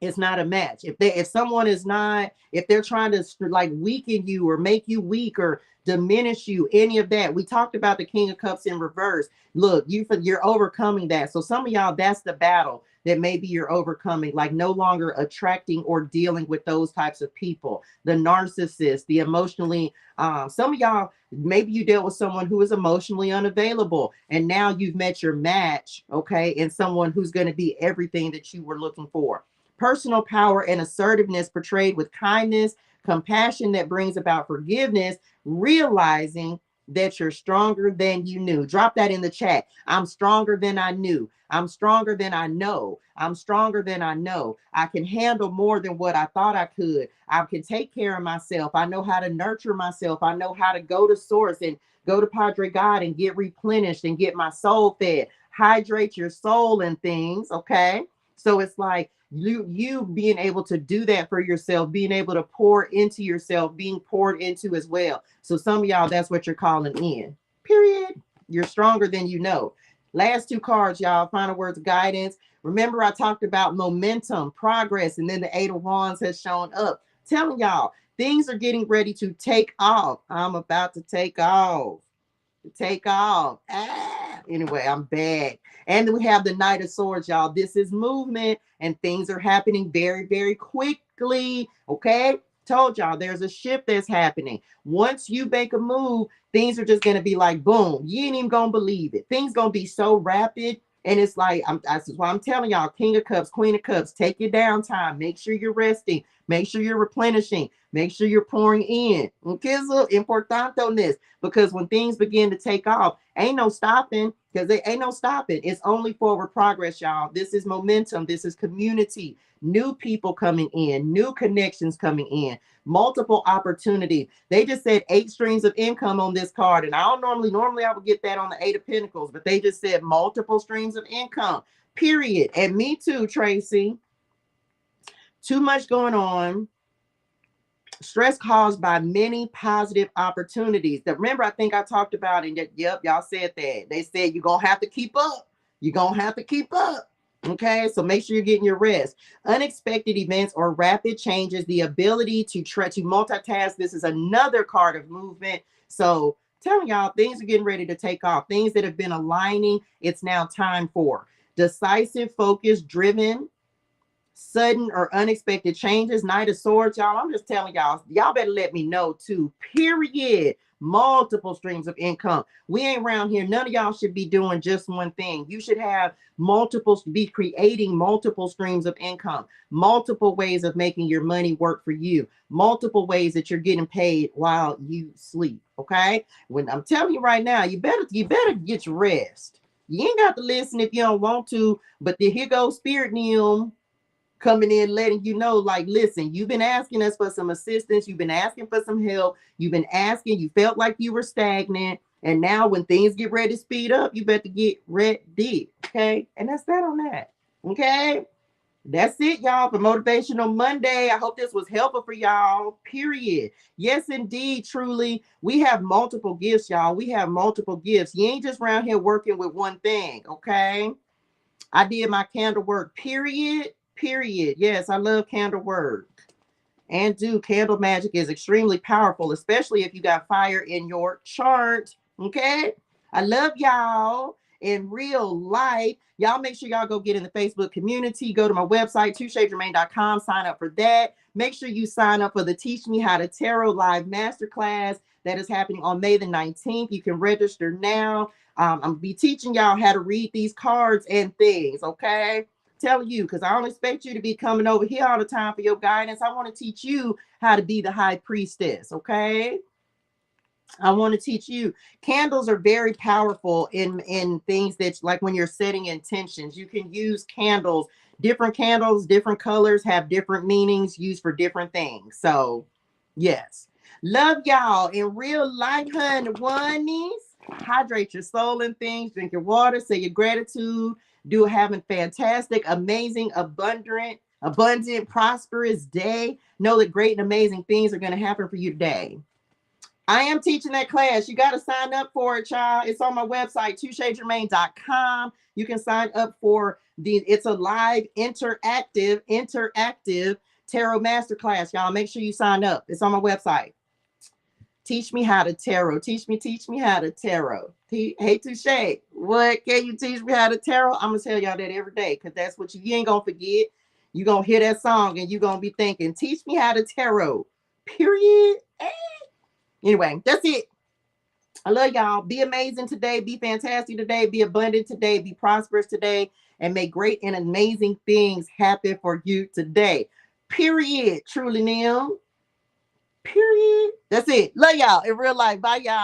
it's not a match. If someone is not, if they're trying to like weaken you or make you weak or diminish you, any of that. We talked about the King of Cups in reverse. Look, you're overcoming that. So some of y'all, that's the battle that maybe you're overcoming, like no longer attracting or dealing with those types of people. The narcissist, the emotionally, some of y'all, maybe you dealt with someone who is emotionally unavailable, and now you've met your match, okay, and someone who's going to be everything that you were looking for. Personal power and assertiveness portrayed with kindness, compassion that brings about forgiveness, realizing that you're stronger than you knew. Drop that in the chat. I'm stronger than I knew. I'm stronger than I know. I'm stronger than I know. I can handle more than what I thought I could. I can take care of myself. I know how to nurture myself. I know how to go to source and go to Padre God and get replenished and get my soul fed. Hydrate your soul and things, okay? So it's like you being able to do that for yourself, being able to pour into yourself, being poured into as well. So some of y'all, that's what you're calling in. Period. You're stronger than you know. Last two cards, y'all. Final words of guidance. Remember, I talked about momentum, progress, and then the Eight of Wands has shown up. Telling y'all, things are getting ready to take off. I'm about to take off. Take off. Anyway, I'm back. And then we have the Knight of Swords, y'all. This is movement, and things are happening very, very quickly. Okay? Told y'all there's a shift that's happening. Once you make a move, things are just going to be like, boom. You ain't even going to believe it. Things going to be so rapid. And it's like, that's why I'm telling y'all, King of Cups, Queen of Cups, take your downtime. Make sure you're resting. Make sure you're replenishing. Make sure you're pouring in. Okay, so important on this, because when things begin to take off, ain't no stopping. because there ain't no stopping. It's only forward progress, y'all. This is momentum. This is community. New people coming in, new connections coming in, multiple opportunity. They just said 8 streams of income on this card. And I don't normally I would get that on the 8 of Pentacles, but they just said multiple streams of income, period. And me too, Tracy. Too much going on. Stress caused by many positive opportunities. That, remember, I think I talked about it. And yep, y'all said that. They said you're going to have to keep up. You're going to have to keep up. Okay, so make sure you're getting your rest. Unexpected events or rapid changes, the ability to multitask. This is another card of movement. So telling y'all, things are getting ready to take off. Things that have been aligning, it's now time for. Decisive, focus, driven, sudden or unexpected changes. Knight of Swords, y'all. I'm just telling y'all better let me know too, period. Multiple streams of income. We ain't around here. None of y'all should be doing just one thing. You should have multiple, be creating multiple streams of income, multiple ways of making your money work for you, multiple ways that you're getting paid while you sleep. Okay, when I'm telling you right now, you better get your rest. You ain't got to listen if you don't want to, but here goes Spirit Neil coming in, letting you know, like, listen, you've been asking us for some assistance. You've been asking for some help. You've been asking, you felt like you were stagnant. And now when things get ready to speed up, you better get ready. Okay. And that's that on that. Okay. That's it, y'all, for Motivational Monday. I hope this was helpful for y'all, period. Yes, indeed, truly. We have multiple gifts, y'all. We have multiple gifts. You ain't just around here working with one thing. Okay. I did my candle work, period. Yes, I love candle work. And candle magic is extremely powerful, especially if you got fire in your chart. Okay. I love y'all in real life. Y'all make sure y'all go get in the Facebook community. Go to my website, ToShaeGermaine.com. Sign up for that. Make sure you sign up for the Teach Me How to Tarot live masterclass that is happening on May the 19th. You can register now. I'm going to be teaching y'all how to read these cards and things. Okay. Telling you, because I don't expect you to be coming over here all the time for your guidance. I want to teach you how to be the high priestess. Okay. I want to teach you. Candles are very powerful in things that, like when you're setting intentions, you can use candles. Different candles, different colors have different meanings used for different things. So yes, love y'all in real life, honey. Oneies. Hydrate your soul and things. Drink your water. Say your gratitude. Having fantastic, amazing, abundant, prosperous day. Know that great and amazing things are going to happen for you today. I am teaching that class. You got to sign up for it, child. It's on my website, ToShaeGermaine.com. You can sign up for it's a live interactive tarot masterclass, y'all. Make sure you sign up. It's on my website. Teach me how to tarot. Teach me how to tarot. Hey, ToShae, what can you teach me how to tarot? I'm going to tell y'all that every day, because that's what you ain't going to forget. You're going to hear that song and you're going to be thinking, teach me how to tarot, period. Anyway, that's it. I love y'all. Be amazing today. Be fantastic today. Be abundant today. Be prosperous today. And make great and amazing things happen for you today. Period. Truly, Neil. Period. That's it. Love y'all in real life. Bye, y'all.